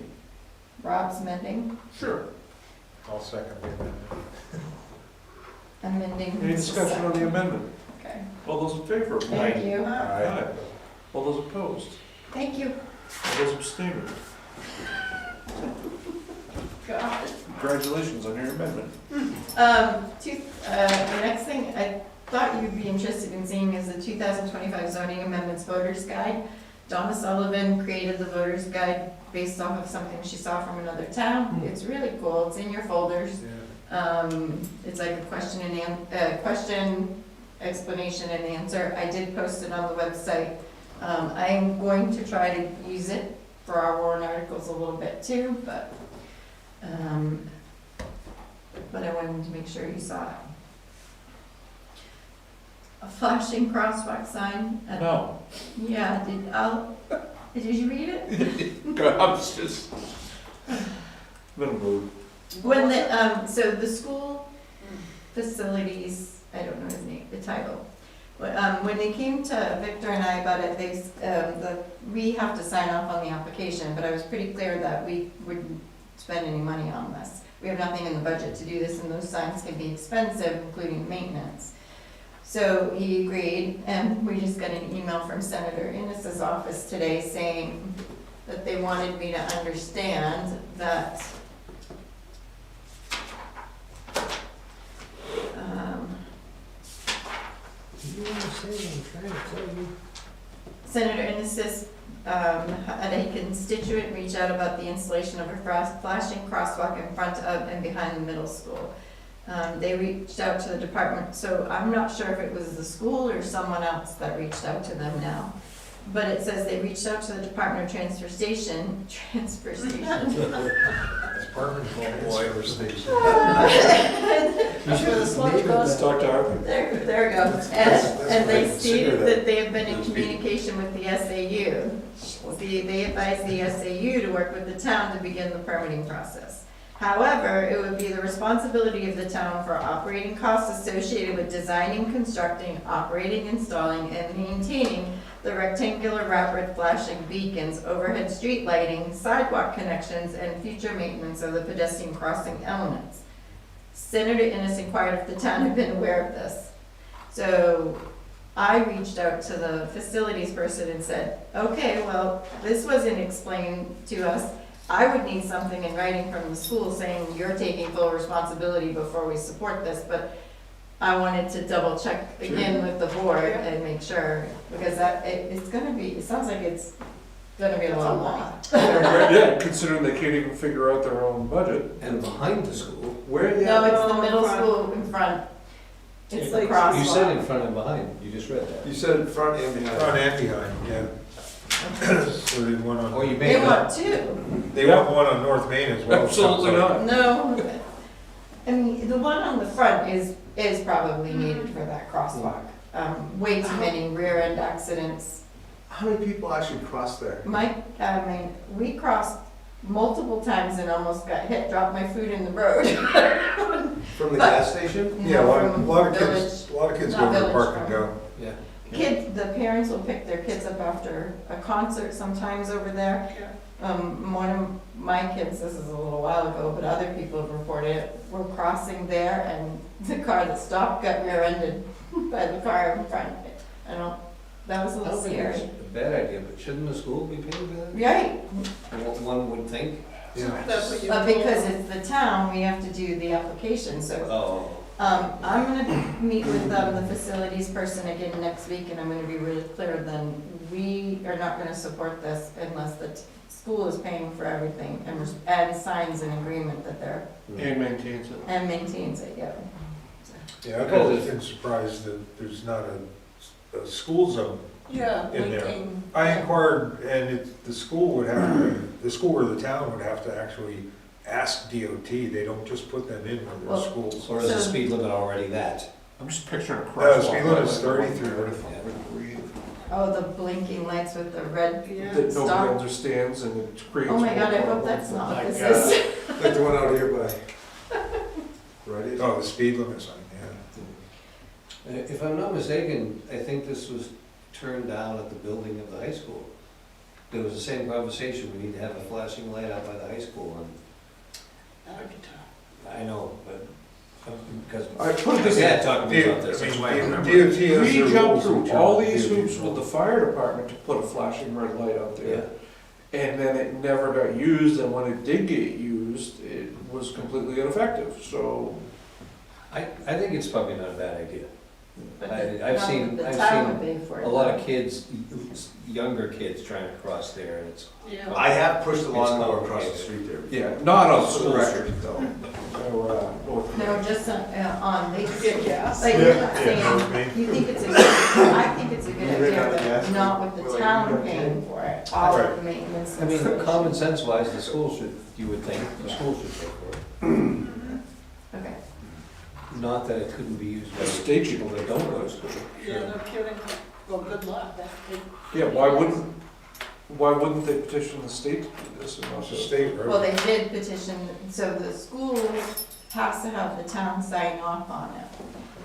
Rob's amending, sure. I'll second the amendment. amending. Any discussion on the amendment? Okay. Okay. All those in favor? Thank you. Aye. All those opposed? Thank you. All those abstaining? God. Congratulations on your amendment. The next thing I thought you'd be interested in seeing is the 2025 zoning amendments voters guide. Donna Sullivan created the voters guide based off of something she saw from another town. It's really cool. It's in your folders. It's like a question, explanation and answer. I did post it on the website. I'm going to try to use it for our warrant articles a little bit too, but I wanted to make sure you saw it. A flashing crosswalk sign. No. Yeah, did you read it? I'm just, been a mood. When so the school facilities, I don't know his name, the title. But, when they came to Victor and I about it, we have to sign off on the application, but I was pretty clear that we wouldn't spend any money on this. We have nothing in the budget to do this, and those signs can be expensive, including maintenance. So he agreed, and we just got an email from Senator Innes's office today saying that they wanted me to understand that Senator Innes had a constituent reach out about the installation of a flashing crosswalk in front of and behind the middle school. They reached out to the department, so I'm not sure if it was the school or someone else that reached out to them now. But it says they reached out to the Department of Transportation. Department called station. You should have sludge Let's bus. talk to Arthur. There we go. And they stated that they have been in communication with the SAU. They advised the SAU to work with the town to begin the permitting process. However, it would be the responsibility of the town for operating costs associated with designing, constructing, operating, installing, and maintaining the rectangular rapid flashing beacons, overhead street lighting, sidewalk connections, and future maintenance of the pedestrian crossing elements. Senator Innes inquired if the town had been aware of this. So I reached out to the facilities person and said, okay, well, this wasn't explained to us. I would need something in writing from the school saying you're taking full responsibility before we support this, but I wanted to double check again with the board and make sure, because it's gonna be, it sounds like it's gonna be a lot of money. Yeah, considering they can't even figure out their own budget. And behind the school, Where, No, it's the No, middle in front. school in front. It's the like- crosswalk. you said in front and behind, you just read that. You said front and behind. Front and behind, yeah. So they want Or on, you They made want that, two. they want one on North Main as well. Absolutely not. No, I mean, the one on the front is probably needed for that crosswalk. Way too many rear end accidents. How many people actually cross there? We crossed multiple times and almost got hit, dropped my food in the road. From the But- gas station? Yeah, a From lot of Village. kids, a lot of kids Not go to the Village, park and from- go. yeah. Kids, the parents will pick their kids up after a concert sometimes over there. One of my kids, this is a little while ago, but other people have reported it, were crossing there and the car that stopped got rear-ended by the car in front. That was a I little don't think it's scary. a bad idea, but shouldn't the school be paying for that? Right, One would think. That's what you. but because it's the town, we have to do the application, so. Oh. I'm gonna meet with the facilities person again next week, and I'm gonna be really clear then, we are not gonna support this unless the school is paying for everything and signs an agreement that they're, And maintains it. and maintains it, yeah. Yeah, I've always been surprised that there's not a school zone. Yeah, in there. linking. I inquired, and the school would have, the school or the town would have to actually ask DOT, they don't just put them in with Well, their schools. Or is the So- speed limit already that? I'm just picturing a No, crosswalk. speed limit is 33. Oh, the blinking lights with the red, Yeah. That nobody Stop. understands and it creates. oh my god, I more hope that's not what like, this is. Like the one out here by, right? Oh, the speed limit sign, yeah. If I'm not mistaken, I think this was turned down at the building of the high school. There was the same conversation, we need to have a flashing light out by the high school, and That'd be tough. I know, but Because I put my this dad in. talked to me about this, that's why I remember. DOT has We their jumped rules, through which all are these DOT hoops with the fire department to put a flashing red light out Yeah, there. And then it never got used, and when it did get used, it was completely ineffective, so. I think it's probably not a bad idea. But I've seen- the I've town seen would pay for it. A lot of kids, younger kids trying to cross there, and it's, Yeah. I have pushed the It's lawnmower across the complicated. street there. Yeah, not on For the School record. Street though. North. No, just on Lake Get Street. gas. Like, you're not saying, you think it's a good, I think it's a good You ran out of idea, gas? but not with We're the like, town you got paying for it, all of the maintenance. I and mean, stuff. common sense wise, the school should, you would think, the school should pay for it. Okay. Not that it couldn't be used by The state should people that don't go to school. Yeah, no kidding. Well, good luck. Yeah, why wouldn't they petition the state to do this and not It's a the state Well, road. they did petition, so the school has to have the town sign off on it.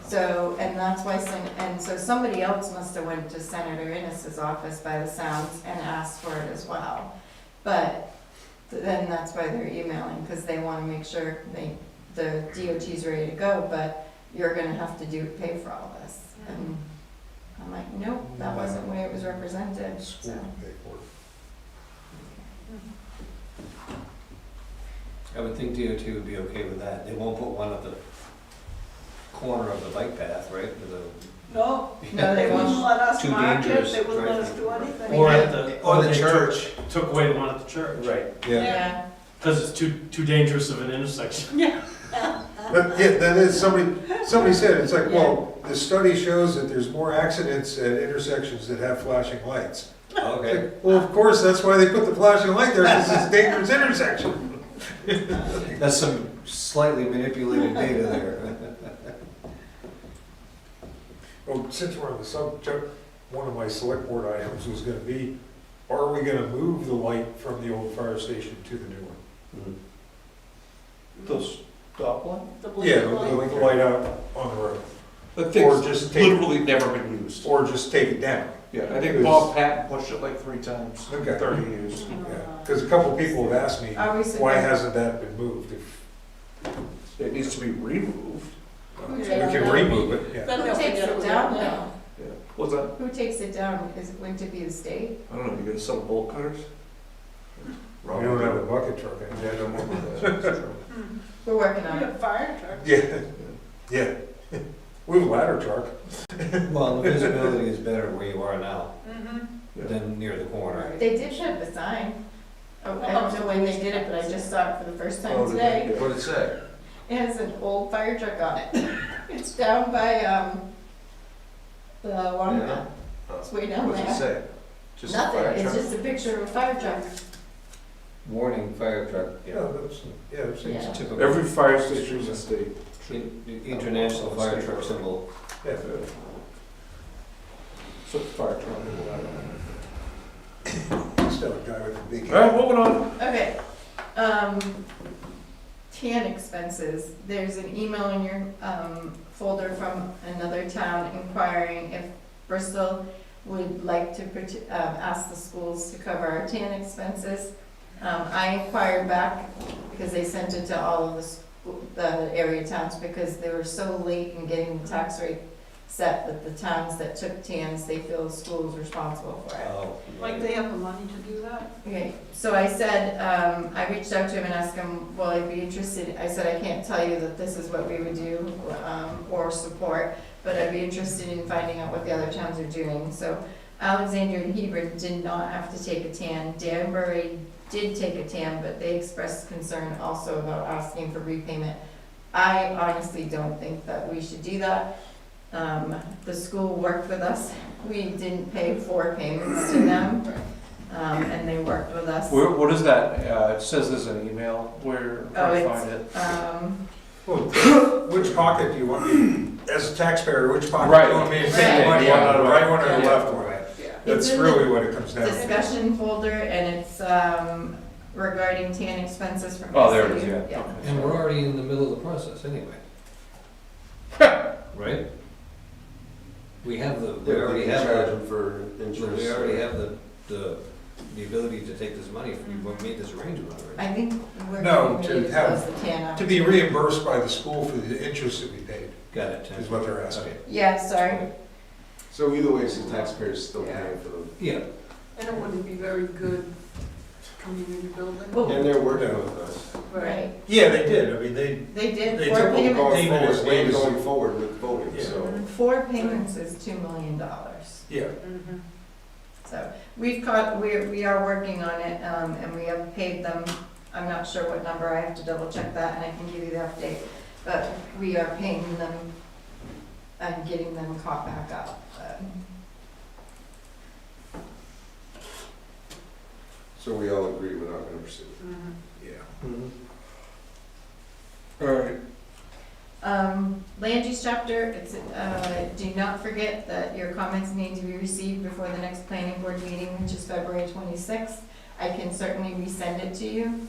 So, and that's why, and so somebody else must have went to Senator Innes's office by the sounds and asked for it as well. But then that's why they're emailing, because they want to make sure the DOT's ready to go, but you're gonna have to pay for all this. And I'm like, nope, that wasn't the way it was represented, School so. can pay for it. I would think DOT would be okay with that. They won't put one at the corner of the bike path, right? With a- No, No, they they wouldn't won't. let us Too mark it, dangerous they wouldn't let us driving. do anything. Or at the. Or the they church. Took away the one at the church. Right. Yeah. Because it's too dangerous of an intersection. But yeah, that is, somebody said, it's like, well, the study shows that there's more accidents at intersections that have flashing lights. Okay. Well, of course, that's why they put the flashing light there, because it's a dangerous intersection. That's some slightly manipulated data there. Well, since we're on the subject, one of my select board items was gonna be, are we gonna move the light from the old fire station to the new one? The stop line? Yeah, the light out on the road, The Or thing's just take- literally never been used. or just take it down. Yeah, I think Bob Patton pushed it like 3 times in Okay. 30 years. Yeah, because a couple people have asked me, Are we why hasn't that been moved? If It needs to be removed. Who we takes can remove it, yeah. Then Who they'll takes forget it it down now. now? Yeah. What's that? Who takes it down? Is it going to be the state? I don't know, you gonna sell bolt cutters? We don't have a bucket truck anymore. We're working We on it. have fire trucks. Yeah, yeah. We have a ladder truck. Well, the visibility is better where you are now Mm-hmm. than near the corner. They did put the sign. Oh, I don't know when they did it, but I just saw it for the first time Oh, did today. they? What did it say? It has an old fire truck on it. It's down by, the laundromat. It's way down What does it there. say? Just a Nothing, fire it's truck? just a picture of a fire truck. Warning, fire truck. I've seen Yeah. some. Typical. Every fire station in the state. International fire truck symbol. Yeah. So fire truck. Still a guy with a big. All right, moving on. Okay, tan expenses, there's an email in your, folder from another town inquiring if Bristol would like to, ask the schools to cover our tan expenses. I inquired back because they sent it to all of the area towns because they were so late in getting the tax rate set that the towns that took tans, they feel the school is responsible for it. Oh. Like they have the money to do that? Okay, so I said, I reached out to him and asked him, well, I'd be interested, I said, I can't tell you that this is what we would do, or support, but I'd be interested in finding out what the other towns are doing. So Alexandria and Hebron did not have to take a tan. Danbury did take a tan, but they expressed concern also about asking for repayment. I honestly don't think that we should do that. The school worked with us. We didn't pay 4 payments to them, and they worked with us. What is that? It says there's an email where, Oh, I it's- find it. Well, which pocket do you want me, as a taxpayer, which pocket Right. do you want me to Right. take the money out of, the right one or the Yeah. left one? Yeah. That's It's in really the what it comes down to. discussion folder, and it's, regarding tan expenses from. Oh, there it is, SU. yeah. Okay. And we're already in the middle of the process anyway. Right? We have the, we They're already already have charging the, for insurance. we already have the the ability to take this money if you made this arrangement already. I think we're No, getting to ready to have- close the can out. To be reimbursed by the school for the interest that we paid, Got it. is what they're asking. Okay. Yeah, sorry. So either way, it's the taxpayers still paying for them. Yeah, And it wouldn't be very good community building. Well, And they're working with us. right, Yeah, they did, I mean, they did They 4 took what we're payments. going Going for. forward, and going forward with voting, Yeah. so. 4 payments is $2 million. yeah. Mhm. So we are working on it, and we have paid them, I'm not sure what number, I have to double check that and I can give you the update. But we are paying them and getting them caught back up. So we all agree we're not gonna pursue it. Mhm. Yeah. Mhm. All right. Land use chapter, it's, do not forget that your comments need to be received before the next planning board meeting, which is February 26th. I can certainly resend it to you.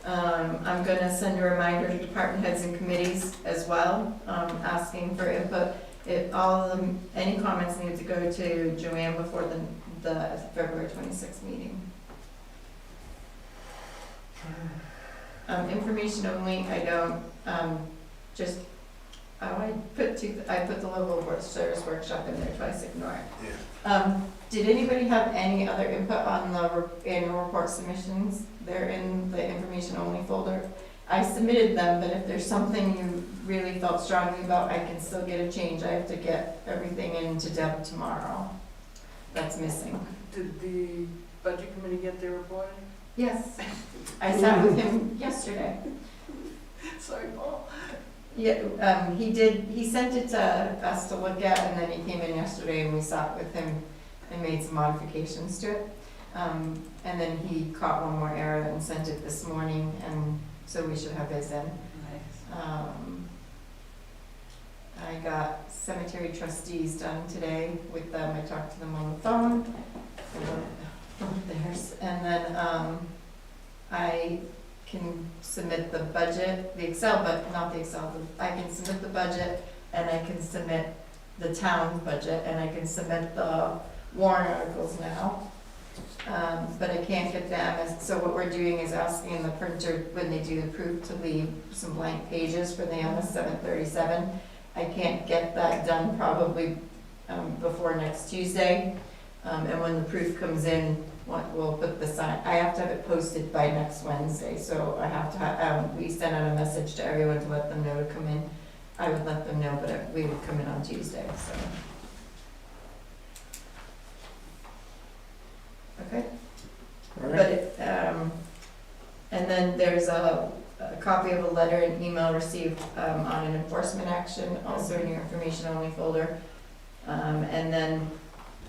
I'm gonna send a reminder to department heads and committees as well, asking for input. Any comments need to go to Joanne before the February 26th meeting. Information only, I don't, I put the local service workshop in there twice, ignore it. Yeah. Did anybody have any other input on the annual report submissions? They're in the information only folder. I submitted them, but if there's something you really felt strongly about, I can still get a change. I have to get everything into Deb tomorrow. That's missing. Did the budget committee get their report? Yes, I sat with him yesterday. Sorry, Paul. Yeah, he did, he sent it to us to look at, and then he came in yesterday and we sat with him and made some modifications to it. And then he caught one more error and sent it this morning, and so we should have his in. Nice. I got cemetery trustees done today with them, I talked to them on the phone. Theirs, and then, I can submit the budget, the Excel, but not the Excel, I can submit the budget, and I can submit the town budget, and I can submit the warrant articles now. But I can't get them, so what we're doing is asking the printer, when they do the proof, to leave some blank pages for the MS 737. I can't get that done probably, before next Tuesday. And when the proof comes in, we'll put the sign, I have to have it posted by next Wednesday, so I have to we sent out a message to everyone to let them know to come in. I would let them know, but we would come in on Tuesday, so. Okay? All But right. and then there's a copy of a letter and email received, on an enforcement action, also in your information only folder. And then,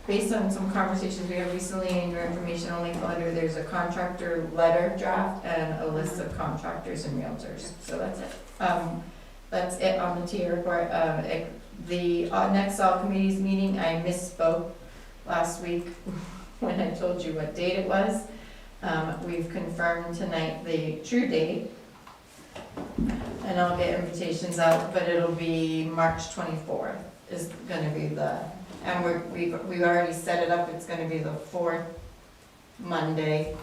based on some conversations we had recently in your information only folder, there's a contractor letter draft and a list of contractors and realtors, so that's it. That's it on the TA report. The next all committees meeting, I misspoke last week when I told you what date it was. We've confirmed tonight the true date, and I'll get invitations out, but it'll be March 24th is gonna be and we've already set it up, it's gonna be the 4th Monday,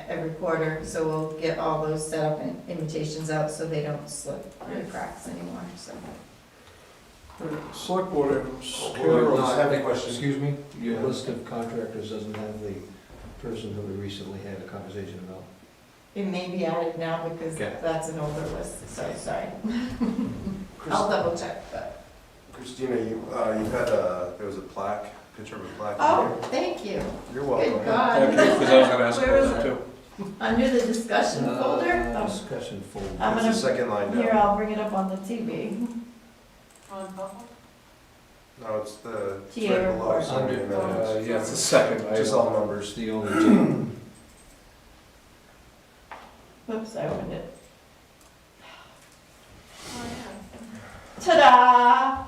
every quarter, so we'll get all those set up and invitations out so they don't slip through the cracks anymore, so. Select board items. Well, no, I have a question. Excuse me, your list of contractors doesn't have the person who we recently had a conversation about. It may be added now because Okay. that's an older list, so sorry. I'll double check, but. Christina, you had there was a plaque, picture of a plaque. Oh, thank you. You're welcome. Good God. Okay, because I was gonna ask Where about was that it? too. Under the discussion folder? Discussion folder. I'm It's the gonna, second line here, down. I'll bring it up on the TV. Ron Bubble? No, it's the, it's TA right below. report. summary Under- amendments. Yeah, it's the second item. Just all numbers. It's the only two. Whoops, I opened it. Oh, yeah. Ta-da!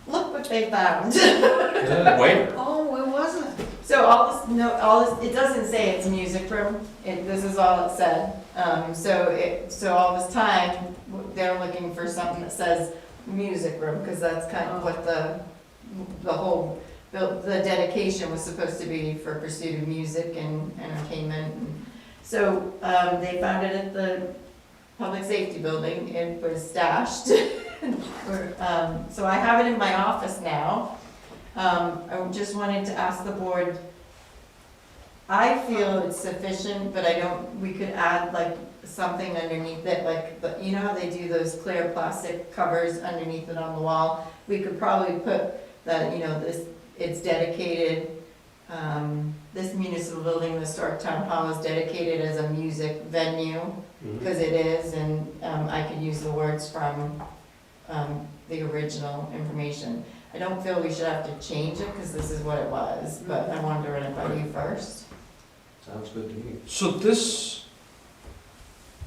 Look what they found. Wait, Oh, it wasn't. So all this, it doesn't say it's music room, this is all it said. So all this time, they're looking for something that says music room, because that's kind of what the whole the dedication was supposed to be for pursuit of music and entertainment. And so, they found it at the public safety building, it was stashed. So I have it in my office now. I just wanted to ask the board, I feel it's sufficient, but we could add like something underneath it, like, you know how they do those clear plastic covers underneath it on the wall? We could probably put that, it's dedicated, this municipal building, the historic town hall is dedicated as a music venue, because it is, and I could use the words from the original information. I don't feel we should have to change it, because this is what it was, but I wanted to run it by you first. Sounds good to me. So this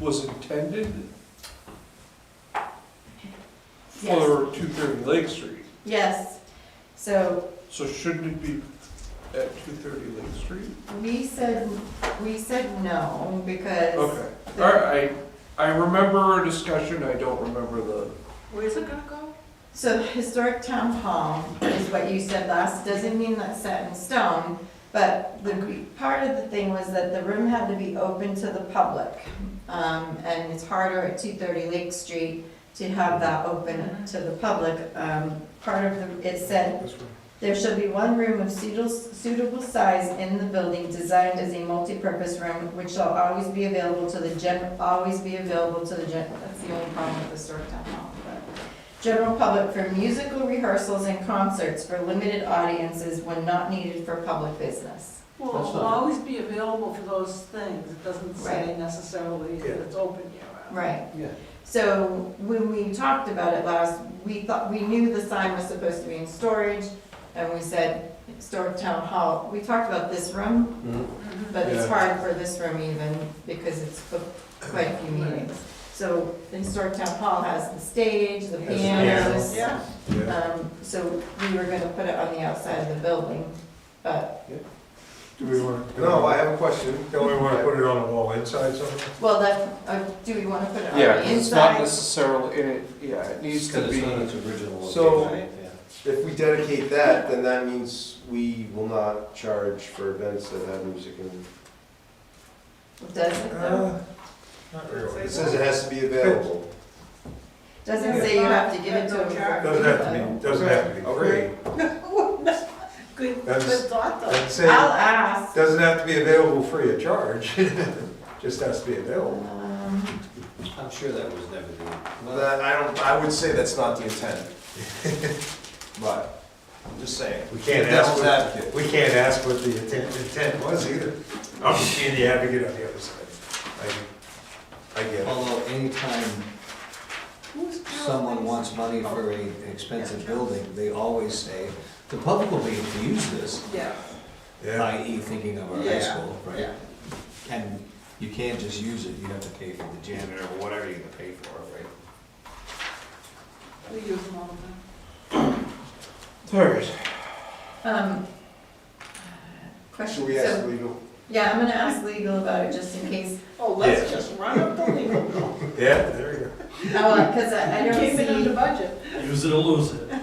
was intended Yes. for 230 Lake Street, Yes, so so shouldn't it be at 230 Lake Street? we said no, because. Okay, all right, I remember a discussion, I don't remember the, Where's it gonna go? So historic town hall is what you said last, doesn't mean that's set in stone, but part of the thing was that the room had to be open to the public. And it's harder at 230 Lake Street to have that open to the public. It said, there shall be one room of suitable size in the building designed as a multi-purpose room, which shall always be available to the that's the only problem with the historic town hall. General public for musical rehearsals and concerts for limited audiences when not needed for public business. Well, That's it'll fine. always be available for those things. It doesn't say Right. necessarily that it's open year round. Right. Yeah. So when we talked about it last, we knew the sign was supposed to be in storage, and we said historic town hall. We talked about this room, Mhm. but it's Yeah. hard for this room even because it's booked quite a few meetings. So the historic town hall has the stage, the pianos. Yeah. So we were gonna put it on the outside of the building, but, Do we want to? No, I have a question. Don't we want to put it on the wall inside somewhere? well, do we wanna put it on yeah, the 'cause it's not inside? necessarily, it needs to Because be. it's not its original So- location, right? Yeah. If we dedicate that, then that means we will not charge for events that have music in Does it though? Not really. it. It says it has to be available. Doesn't say you have to give it to them for Doesn't have to free, be, doesn't have to be free. Okay. Good, That's- good thought though. Doesn't though. say, I'll ask. doesn't have to be available free of charge, just has to be available. I'm sure that was never the. That, I would say that's not the intent. But, I'm just saying. We can't Devil's ask, advocate. we can't ask what the intent was either. I'm just being the advocate on the other side. I get it. Although anytime Who's Carol someone Mason? wants money for an expensive building, they always say, the public will be able to use this, Yeah. Yeah, i.e. thinking of our high Yeah, school, right? yeah. And you can't just use it, you have to pay for the janitor or whatever you're gonna pay for, right? We use them all the time. Alright, Question, Should we ask so, legal? yeah, I'm gonna ask legal about it just in case, Oh, let's just run up the legal bill. yeah, there you cause I don't Came in under see, budget. Use it or lose it. go.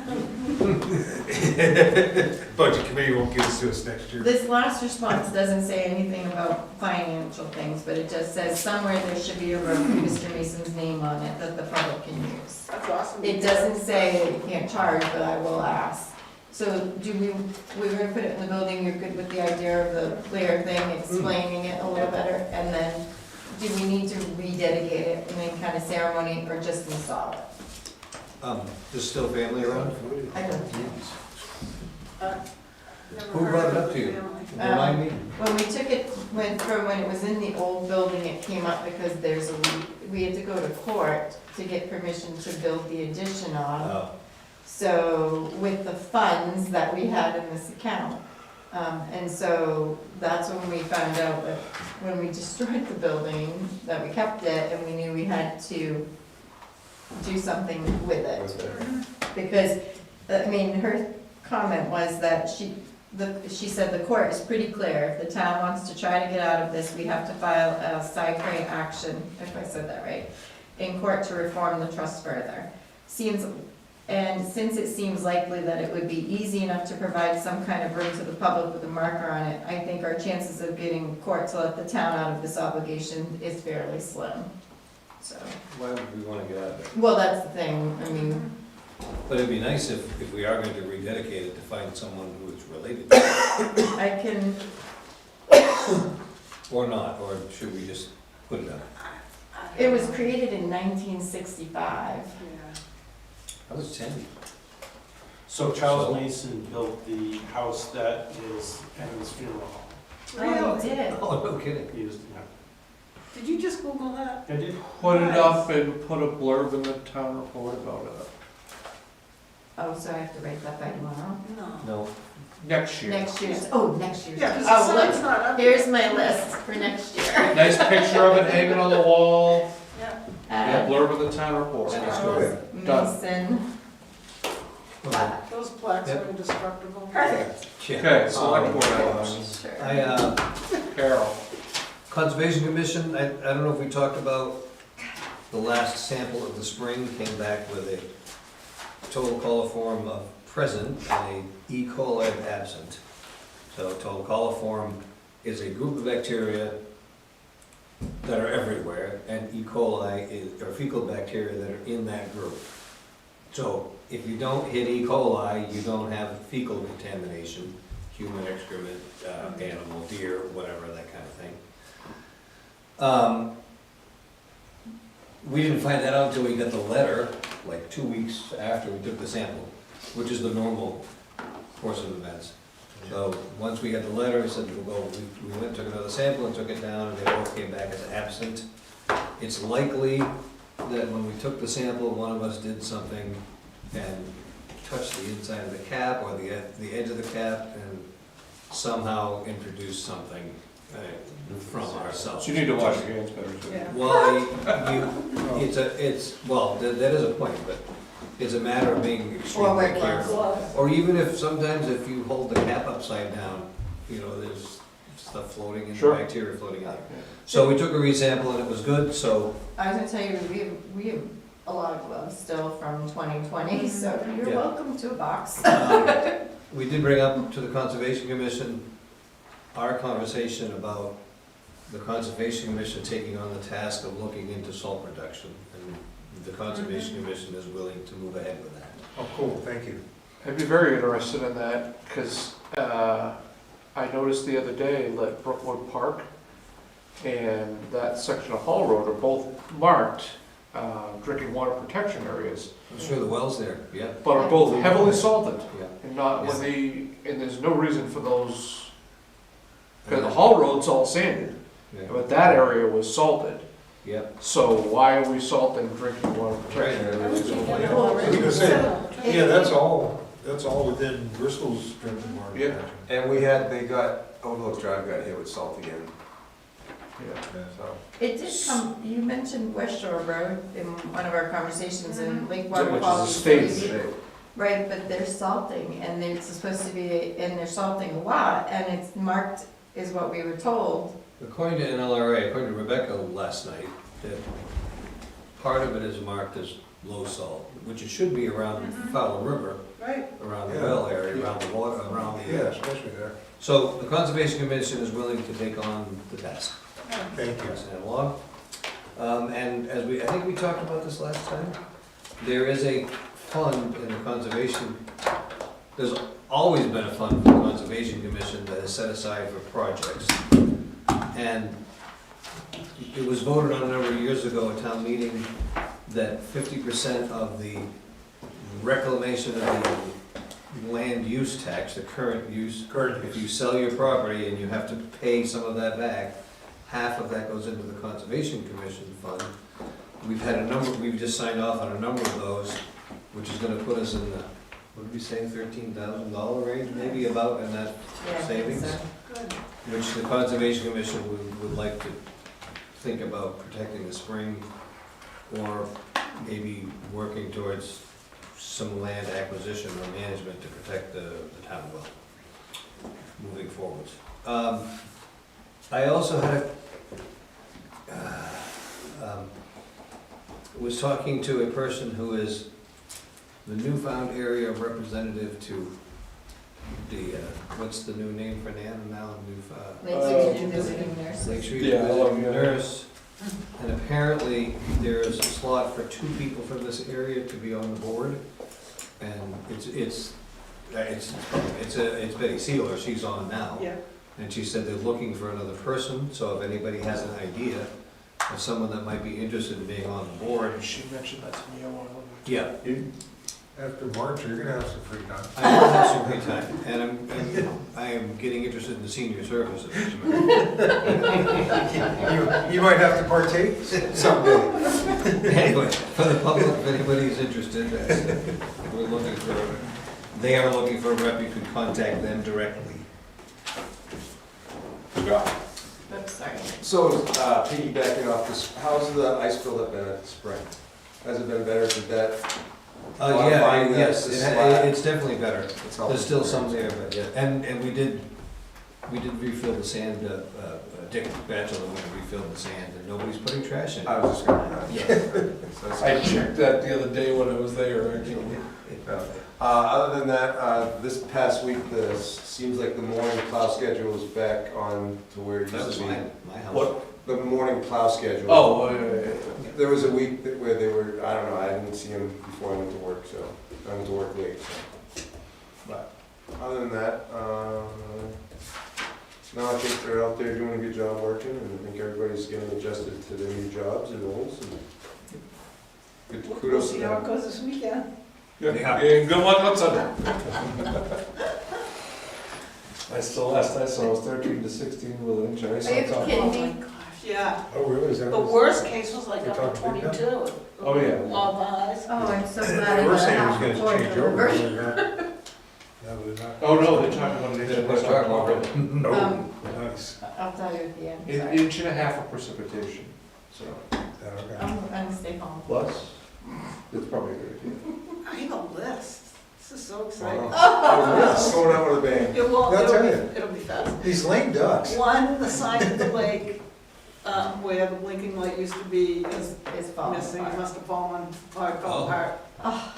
Budget committee won't give this to us next year. this last response doesn't say anything about financial things, but it just says somewhere there should be a room with Mr. Mason's name on it that the public can use. That's awesome. It doesn't say that you can't charge, but I will ask. So we're gonna put it in the building, you're good with the idea of the clear thing, explaining it a little better, and then do we need to rededicate it in any kind of ceremony or just install it? There's still family around? I don't Never Who heard brought it of up to you? family. Remind me? When we took it, from when it was in the old building, it came up because we had to go to court to get permission to build the addition on. Oh, So with the funds that we had in this account. And so that's when we found out that when we destroyed the building, that we kept it and we knew we had to do something with it. Because, I mean, her comment was that she said the court is pretty clear. If the town wants to try to get out of this, we have to file a side action, if I said that right, in court to reform the trust further. Seems, And since it seems likely that it would be easy enough to provide some kind of room to the public with a marker on it, I think our chances of getting court to let the town out of this obligation is fairly slim. So, Why would we wanna get out of it? well, that's the thing, I mean, But it'd be nice if we are going to rededicate it, to find someone who is related to it, I can, or not, or should we just put it up? it was created in 1965. Yeah. I was 10. So Charles Mason built the house that is Evan's funeral home. Oh, you did? Oh, no kidding. He was, yeah. Did you just Google that? I did. Put it up and put a blurb in the town report about it. Oh, so I have to write that by tomorrow? No. No. Next year. Next year's, oh, next year's. Yeah, because Oh, the sign's look, not up. here's my list for next year. Nice picture of it hanging on the wall, Yeah. blurb in the town report. That's Charles Done. Mason. Plaque. Those plaques Yep. are indestructible. Perfect. Yeah. Okay, select board items. Sure. Carol. Conservation Commission, I don't know if we talked about the last sample of the spring, came back with a total coliform of present and a E. coli of absent. So total coliform is a group of bacteria that are everywhere, and E. coli are fecal bacteria that are in that group. So if you don't hit E. coli, you don't have fecal contamination, human excrement, animal, deer, whatever, that kind of thing. We didn't find that out until we got the letter, like 2 weeks after we took the sample, which is the normal course of events. So, once we got the letter, we said, well, we went, took another sample and took it down, and they both came back as absent. It's likely that when we took the sample, one of us did something and touched the inside of the cap or the edge of the cap and somehow introduced something from ourselves. So you need to wash your hands better too. Yeah. Well, that is a point, but it's a matter of being Or extremely wear gloves. careful. Or even if, sometimes if you hold the cap upside down, there's stuff floating in, Sure. bacteria floating out. So we took a resample and it was good, so, I was gonna tell you, we have a lot of gloves still from 2020, so you're Yeah. welcome to a box. we did bring up to the Conservation Commission our conversation about the Conservation Commission taking on the task of looking into salt reduction. And the Conservation Commission is willing to move ahead with that. Oh, cool, thank you. I'd be very interested in that, because I noticed the other day that Brookwood Park and that section of Hall Road are both marked drinking water protection areas, I'm sure the well's there, yeah. but are both heavily salted. Yeah. And not with and there's no reason for those, because the Hall Road's all sanded, Yeah. but that area was salted. Yep. So why are we salting drinking water protection Right. areas? Yeah, that's all within Bristol's drinking water. Yeah. And they got, Overlook Drive got hit with salt again, Yeah. so. It did come, you mentioned West Shore Road in one of our conversations in Lake Which Water is a Quality. state. Study. Right, but they're salting, and it's supposed to be, and they're salting a lot, and it's marked, is what we were told. According to NLRA, according to Rebecca last night, that part of it is marked as low salt, which it should be around Fowl River, Right. around the Yeah. well area, around the water, around the. Especially there. So the Conservation Commission is willing to take on the task. Thank you. Pass that along. And as I think we talked about this last time, there is a fund in the Conservation, there's always been a fund for the Conservation Commission that is set aside for projects. And it was voted on a number of years ago at town meeting that 50% of the reclamation of the land use tax, the current use, if you sell your property and you have to pay some of that back, half of that goes into the Conservation Commission fund. We've just signed off on a number of those, which is gonna put us in the, what did we say, $13,000 range, maybe about in that Yeah, I think savings? so. Good. Which the Conservation Commission would like to think about protecting the spring, or maybe working towards some land acquisition or management to protect the town well, moving forwards. I also had was talking to a person who is the newfound area representative to the, what's the new name for Nana now? Lake Street visiting nurses. Lake Street Yeah, I love visiting you. nurse. And apparently, there's a slot for 2 people from this area to be on the board. And it's Betty Sealer, she's on now. Yeah. And she said they're looking for another person, so if anybody has an idea of someone that might be interested in being on the board. She mentioned that to me a while ago. Yeah. After March, you're gonna have some free time. I will have some free time, and I am getting interested in the senior services. You might have to partake someday. Anyway, for the public, if anybody's interested, they are looking for a rep, you can contact them directly. Oops, sorry. So, piggybacking off this, how's the ice buildup been at the spring? Has it been better? Did that? Modifying Yes, the slack. it's definitely better. It's all- There's still some there, but yeah, and we did refill the sand, Dick Batchelor went and refilled the sand, and nobody's putting trash in. I was just gonna. Yeah. So that's- I checked that the other day when I was there, actually. Other than that, this past week, seems like the morning plow schedule is back on to where it That was used to be. my house. What? The morning plow schedule. Oh, yeah. There was a week where they were, I don't know, I didn't see them before I went to work, so, I went to work late, so. But, other than that, no, I think they're out there doing a good job working, and I think everybody's getting adjusted to their new jobs and roles, and good We'll kudos to see how it them. goes this weekend. Yeah, good luck on Sunday. Last I saw was 13-16 with an inch of ice Are you on top. kidding Oh me? my gosh, yeah. Oh, really? Is that The what's- worst case was like You're up to talking big 22. Oh, yeah. All the highs. Oh, I'm so glad They I were got a saying it half was a floor gonna change over. delivered. No, they're not. Oh, no, they're talking about an inch They're of gonna ice start on top. already. Oh, nice. I'll tell you at the end, An sorry. inch and a half of precipitation, so. Okay. I'm gonna stay home. Plus? It's probably a good idea. I have a list. This is so exciting. Oh, yes, going out with a bang. It will, I'll tell you. it'll be fast. These lame ducks. One, the sign at the lake, where the blinking light used to be, is It's falling missing, it apart. must have fallen, or it fell Oh. apart. Oh.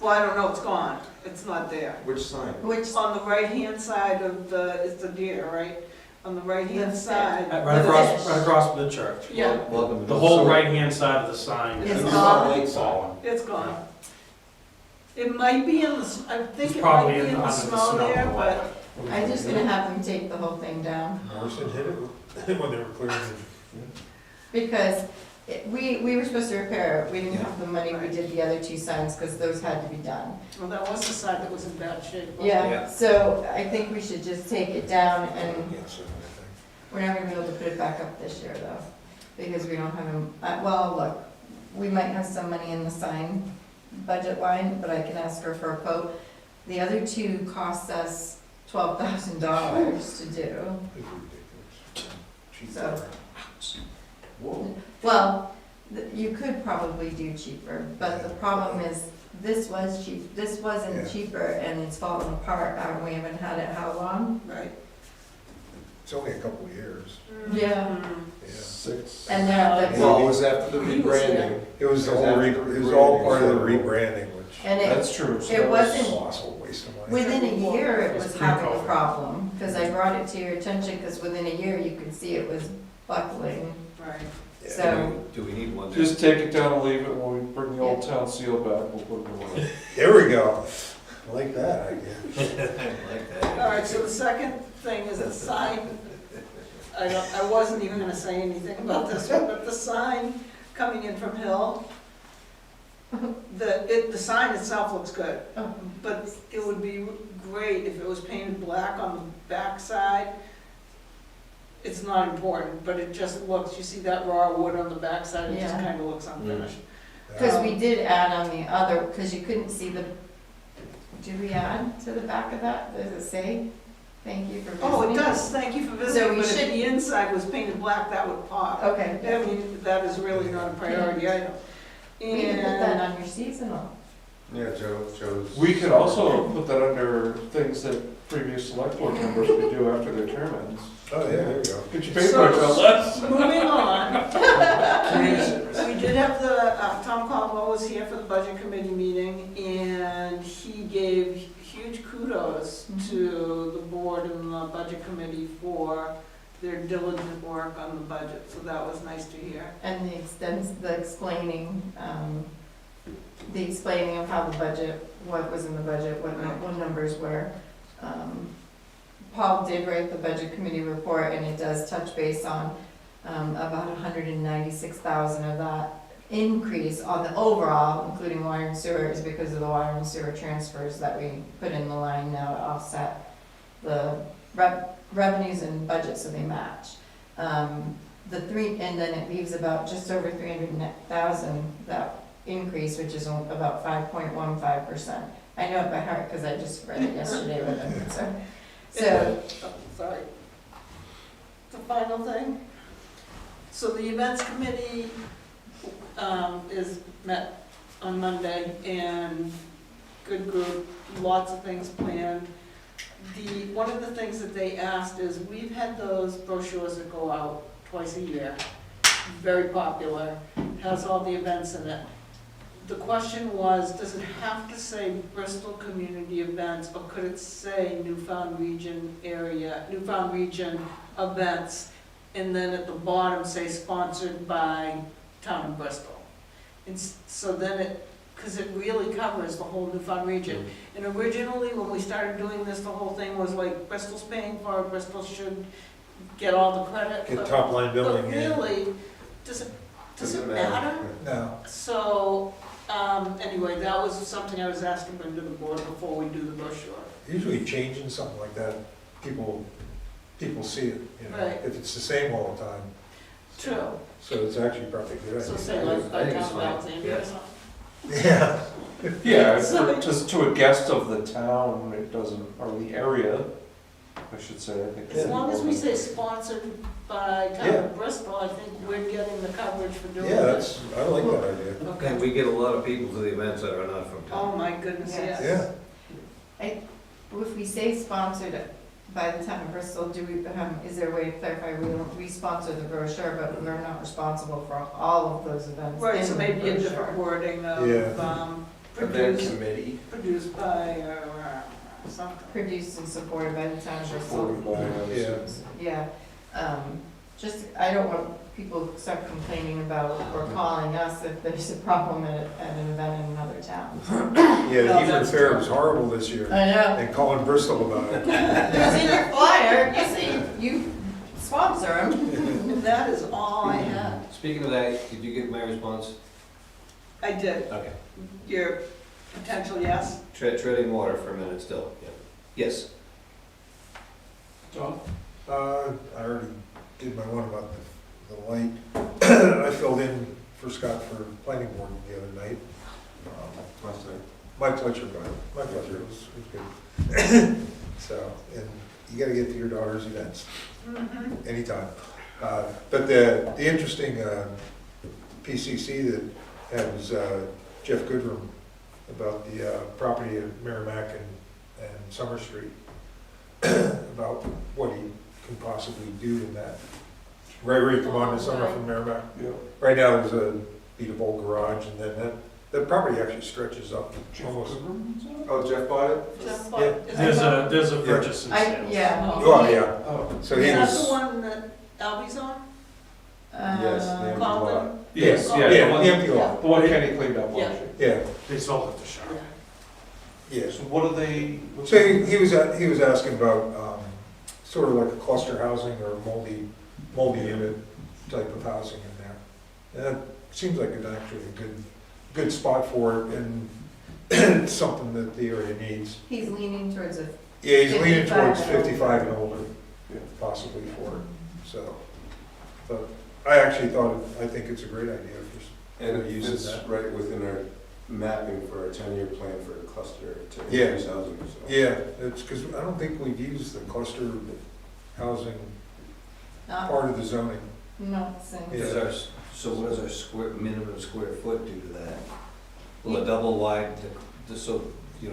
Well, I don't know, it's gone, it's not there. Which sign? Which, On the right-hand side of it's the deer, right? On the right-hand The side. Right across the church. Yeah, Welcome to The whole right-hand side of the sign It's is gone. fallen. it's gone. It might be in the, I think It's it might probably be in the under the snow snow. there, but I'm just gonna have them take the whole thing down, Morrison hit it when they were clearing because we were supposed to repair it, we didn't have the money, we did the other 2 signs, because those had to be done. well, that was the side that was in bad shape. wasn't it? Yeah, so I think we should just take it down, and Yes, I think. we're not gonna be able to put it back up this year, though, because we don't have, well, look, we might have some money in the sign budget line, but I can ask her for a quote. The other 2 cost us $12,000 to do. It's ridiculous. Cheap. So- Whoa. Well, you could probably do cheaper, but the problem is, this was cheap, this wasn't Yeah. cheaper, and it's falling apart, and we haven't had it how long? Right. It's only a couple of years. Yeah. Mhm. Yeah. 6. And they're, Well, it was after the He was rebranding. It was It was all, after it the was all part of the rebranding. rebranding, which and it, That's true. so it that was- wasn't- colossal waste of money. within a year, it was It's having a pre-COVID. problem, because I brought it to your attention, because within a year, you could see it was buckling, Right. Yeah. so. Do we need one? Just take it down and leave it, when we bring the old town seal back, we'll put it away. There we go. I like that idea. Like that. All right, so the second thing is the sign. I wasn't even gonna say anything about this one, but the sign coming in from Hill, the sign itself looks good, Oh. but it would be great if it was painted black on the back side. It's not important, but it just looks, you see that raw wood on the back side, it just Yeah. kinda looks unfinished. Because we did add on the other, because you couldn't see the, did we add to the back of that? Does it say, thank you for visiting? Oh, it does, thank you for So visiting, we but if should- the inside was painted black, that would pop. Okay, I mean, that is really not a priority item. we can put that And, on your seasonal. Yeah, Joe's. We could also put that under things that previous select board members could do after their term ends. Oh, yeah, there you go. Get your paper out less. moving on, we did have have the, Tom Caldwell was here for the budget committee meeting, and he gave huge kudos to the board and the budget committee for their diligent work on the budget, so that was nice to hear. And the explaining of how the budget, what was in the budget, what numbers were. Paul did write the budget committee report, and it does touch base on about 196,000 of that increase on the overall, including water and sewer, is because of the water and sewer transfers that we put in the line now to offset the revenues and budget, so they match. And then it leaves about just over 300,000, that increase, which is about 5.15%. I know it by heart because I just read it yesterday with him, so. Sorry. The final thing. So the events committee is met on Monday, and good group, lots of things planned. One of the things that they asked is, we've had those brochures that go out twice a year, very popular, has all the events in it. The question was, does it have to say Bristol Community Events, or could it say Newfound Region events, and then at the bottom say sponsored by Town of Bristol? And so then because it really covers the whole Newfound region. And originally, when we started doing this, the whole thing was like, Bristol's paying for it, Bristol should get all the credit. Get top line billing. But really, does it matter? No. So, anyway, that was something I was asking them to the board before we do the brochure. Usually changing something like that, people see it, you know, Right. if it's the same all the time. True. So it's actually probably a good So idea. say like, I think it's Town of fine. Alexandria or Yeah. something. Yeah. Yeah, So- just to a guest of the town, it doesn't, or the area, I should say, I think. As long as we say sponsored by Town Yeah. of Bristol, I think we're getting the coverage for doing it. Yeah, I like that idea. And Okay. we get a lot of people to the events that are not from Oh, town. my goodness, Yes. yes. Yeah. If we say sponsored by the Town of Bristol, is there a way to clarify, we sponsor the brochure, but we're not responsible for all of those events Right, in so the maybe a brochure. different wording Yeah. of, Event produced, committee. produced by, something. Produced and supported by the Town of Bristol. Supported by, Yeah. Yeah, I don't want people to start complaining about or calling us if there's a problem at an event in another town. Yeah, the No, Hebron that's Fair true. was horrible this year. I know. And calling Bristol about it. It was in your flyer, you say you sponsor them. That is all I had. Speaking of that, did you get my response? I did. Okay. Your potential yes? Treading water for a minute still, yeah. Yes. John? I already did my one about the light. I filled in for Scott for planning board the other night. My pleasure, bud. My pleasure. It was good. So, and you gotta get to your daughter's events anytime. But the interesting PCC that had was Jeff Goodrum about the property at Merrimack and Summer Street, about what he can possibly do in that. Right where you come on this summer from Merrimack. yeah. Right now, there's a beatable garage, and then that property actually stretches up almost. Oh, Jeff bought it? Just Yeah. like- is There's that a purchase and sales. Yeah. Oh, yeah. Oh, So the- he Is that the was, one that Albie's on? Yes, the empty Colin? lot. Yes, Oh, yeah, yeah, the one, the empty lot, the one Kenny cleaned up Yeah. last year. yeah, they sold it to Sharp. yeah. So what are they? what's So the- he was asking about, sort of like a cluster housing or multi unit type of housing in there. And it seems like it's actually a good spot for it, and it's something that the area needs. He's leaning towards a, Yeah, he's leaning 55 towards and older. 55 and older, Yeah. possibly for it, so. But I think it's a great idea for And it using fits that. right within our mapping for our 10-year plan for the cluster to Yeah. increase housing, so. Yeah, it's because I don't think we've used the cluster housing part of the zoning. not the same. Yeah. So what does our minimum square foot do to that? Will a double wide, so, the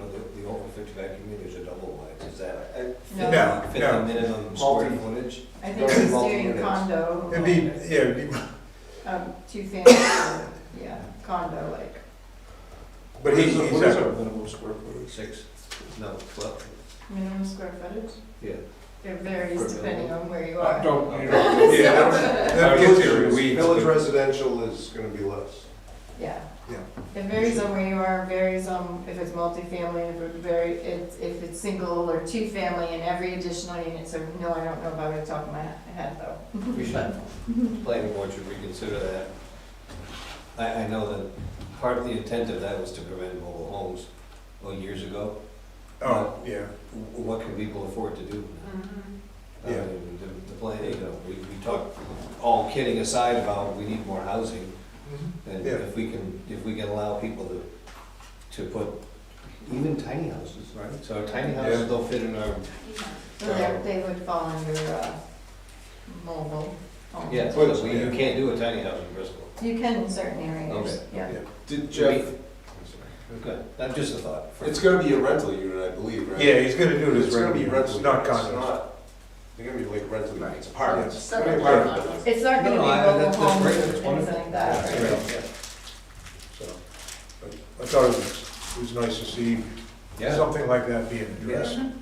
over 55 communities are double wides, is that No. fit the minimum square footage? I think he's Multi doing units. condo. It'd be 2-family, yeah, condo, like. But What he's is our minimum square footage? 6, no, 12, Minimum square footage? yeah. It varies For depending on where you are. Don't, you know, yeah, that gets into the weeds. Village residential is gonna be less. Yeah. Yeah. It varies on where you are, varies on if it's multifamily, if it's single or 2-family, and every additional unit, so no, I don't know about it off the top of my head though. We should, planning board should reconsider that. I know that part of the intent of that was to prevent mobile homes, years ago. Oh, yeah. What can people afford to do? Yeah. The plan, you know, we talk, all kidding aside about we need more housing. And Yeah. if we can allow people to put even tiny houses, right? So our tiny houses don't fit in our, So they would fall under, mobile home. yeah, so you can't do a tiny house in Bristol. You can in certain areas, Okay. yeah. Did Jeff, Good, that's just a thought. it's gonna be a rental unit, I believe, right? Yeah, he's gonna do it as It's gonna be rental, rental. it's not units, condos. they're gonna be like rental units, apartments. Yes. It's gonna be apartments. It's not gonna No, be no, mobile that's homes great, and that's things wonderful. like that, That's right? great. So, but I thought it was nice to see Yeah. something like that being addressed. And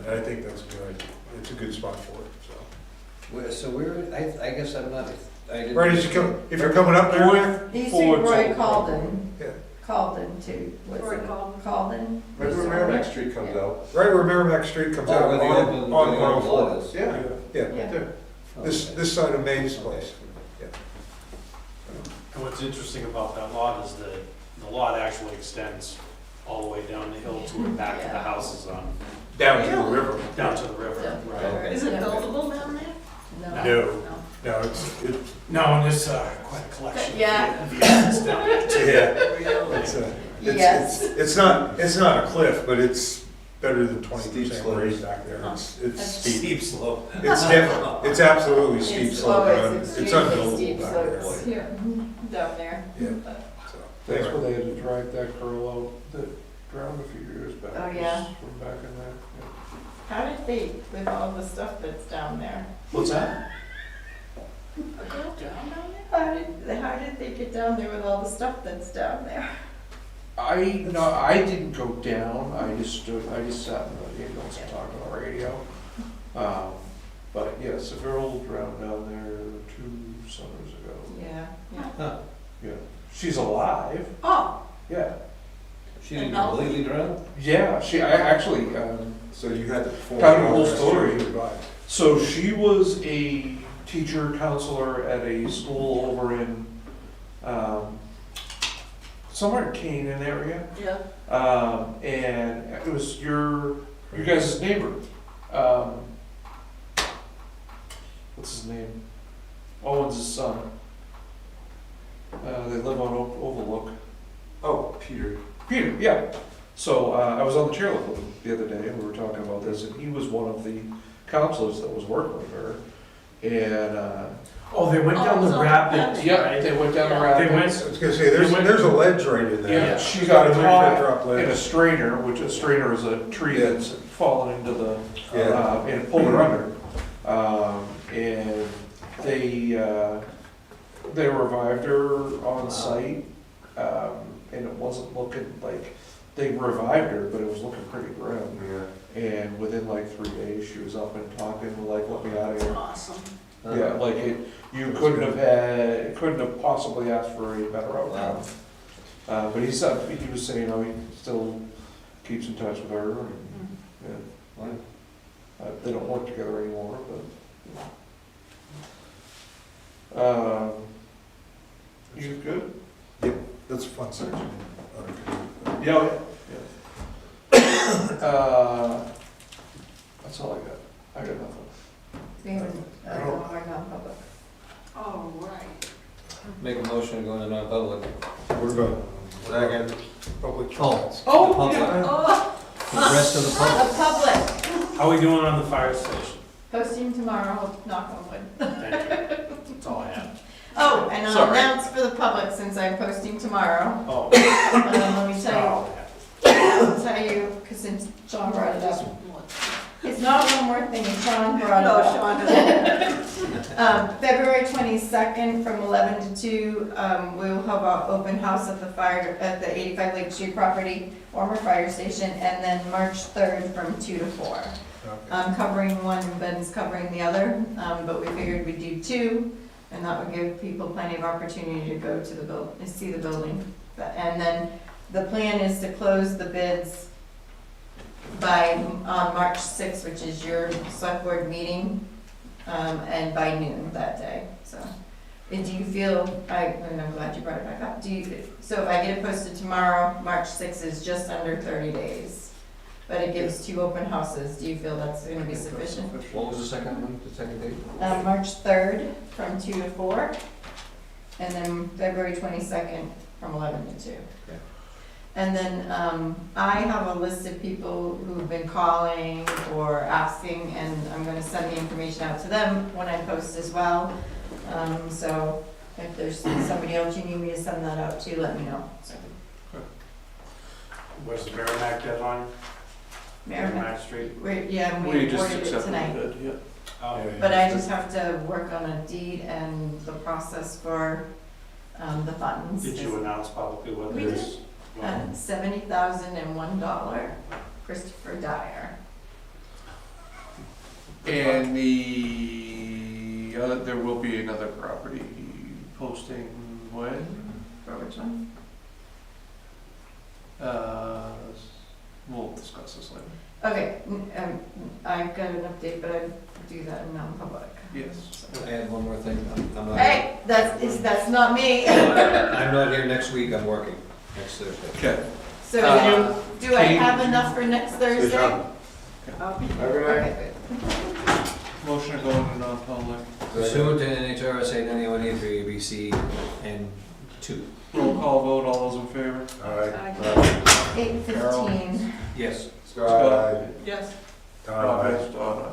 I think that's good. It's a good spot for it, so. So I guess I'm not, I didn't. Right as you come, if you're coming up there, You see Forward Roy to- Calden, yeah, Calden too, what's Roy it? Calden. Calden? Right where Merrimack Street comes out. right where Merrimack Street comes out Oh, where the on open 104. lot is. Yeah. Yeah, Yeah. right there. Oh, This, okay. this side of May's place. And what's interesting about that lot is that the lot actually extends all the way down the hill to and back to the houses on, Down to the river. down to the river, Yeah. right? Okay. Is it buildable down there? No. No, no, it's, No, and there's quite a collection. Yeah. of vehicles down there too. yeah, Yes. it's not a cliff, but it's better than Steep 20% slopes. grade back there. It's steep. Steep slope. It's definitely, it's absolutely steep It's slope. always It's extremely steep unbuildable back there. slopes, yeah, down there. Yeah. So, That's where they had to drag that girl out that drowned a few years back. Oh, yeah. From back in there. How did they, with all the stuff that's down there? What's that? A girl down there? How did they get down there with all the stuff that's down there? I didn't go down, I just sat in the ambulance and talked on the radio. But yes, a girl drowned down there 2 summers ago. Yeah, yeah. Huh. Yeah, she's alive, Oh, yeah. She didn't completely drown? Yeah, I actually, So you had to perform. Kind of a whole story. Goodbye. so she was a teacher counselor at a school over in, somewhere in Canaan area. yeah. And it was your guys' neighbor. What's his name? Owen's son. They live on Overlook. Oh, Peter. Peter, yeah. So I was on the chairlift with him the other day, and we were talking about this, and he was one of the counselors that was working with her. And Oh, they went down the rapids, yeah, right? they went down the They rapids. went, I was gonna say, there's a ledge right in there. Yeah, she got It's a caught drop in a ledge. strainer, which a strainer is a tree Yeah. that's fallen into the, Yeah. and it pulled her under. And they revived her on site, and it wasn't looking like, they revived her, but it was looking pretty grim. Yeah. And within like 3 days, she was up and talking, like, let me out of That's here. awesome. Yeah, like you couldn't have possibly asked for a better outcome. But he was saying, he still keeps in touch with her, and, yeah. They don't work together anymore, but. You good? That's a fun section. Yeah. That's all I got. I got nothing. We haven't, we're not public. All right. Make a motion to go into non-public. What about Second. public Oh. comments? The public, Oh, the rest of the public. The public, how are we doing on the fire station? posting tomorrow, knock on wood. Thank you. That's all I have. Oh, and I'll Sorry. announce for the public, since I'm posting tomorrow, Oh. let me That's tell all I have. you, because since Sean brought it up. It's not one more thing, Sean brought it no, up. Sean doesn't. February 22nd from 11 to 2, we'll have our open house at the 85 Lake Street property, former fire station, and then March 3rd from 2 to 4. I'm covering one and Ben's covering the other, but we figured we'd do 2, and that would give people plenty of opportunity to go to the see the building. And then the plan is to close the bids by March 6th, which is your select board meeting, and by noon that day. So, and do you feel? And I'm glad you brought it back up. So if I get it posted tomorrow, March 6th is just under 30 days, but it gives 2 open houses. Do you feel that's going to be sufficient? What was the second one, the second date? March 3rd from 2 to 4, and then February 22nd from 11 to 2. Okay. And then I have a list of people who've been calling or asking, and I'm gonna send the information out to them when I post as well. So if there's somebody else you need me to send that out to, let me know. So, Where's the Merrimack deadline? Merrimack, Street? yeah, we We just awarded it accepted tonight. the bid, yeah. Oh, But I just have to work on a deed and the process for the funds. Did you announce publicly what We it is? $70,001, Christopher Dyer. And there will be another property posting when? For which one? We'll discuss this later. Okay, I've got an update, but I'd do that in non-public. Yes. I add one more thing. I'm not. Hey, that's not me. I'm not here next week, I'm working next Thursday. Okay. So do I have enough for next Thursday? Have a good night. Okay, Motion to go into non-public. Pursuant to NHRSA 91A3 ABC and 2. Roll call vote, all those in favor? All right. good. 8:15. Yes. Scott, Yes. Todd, Rob, aye. yes, Donna.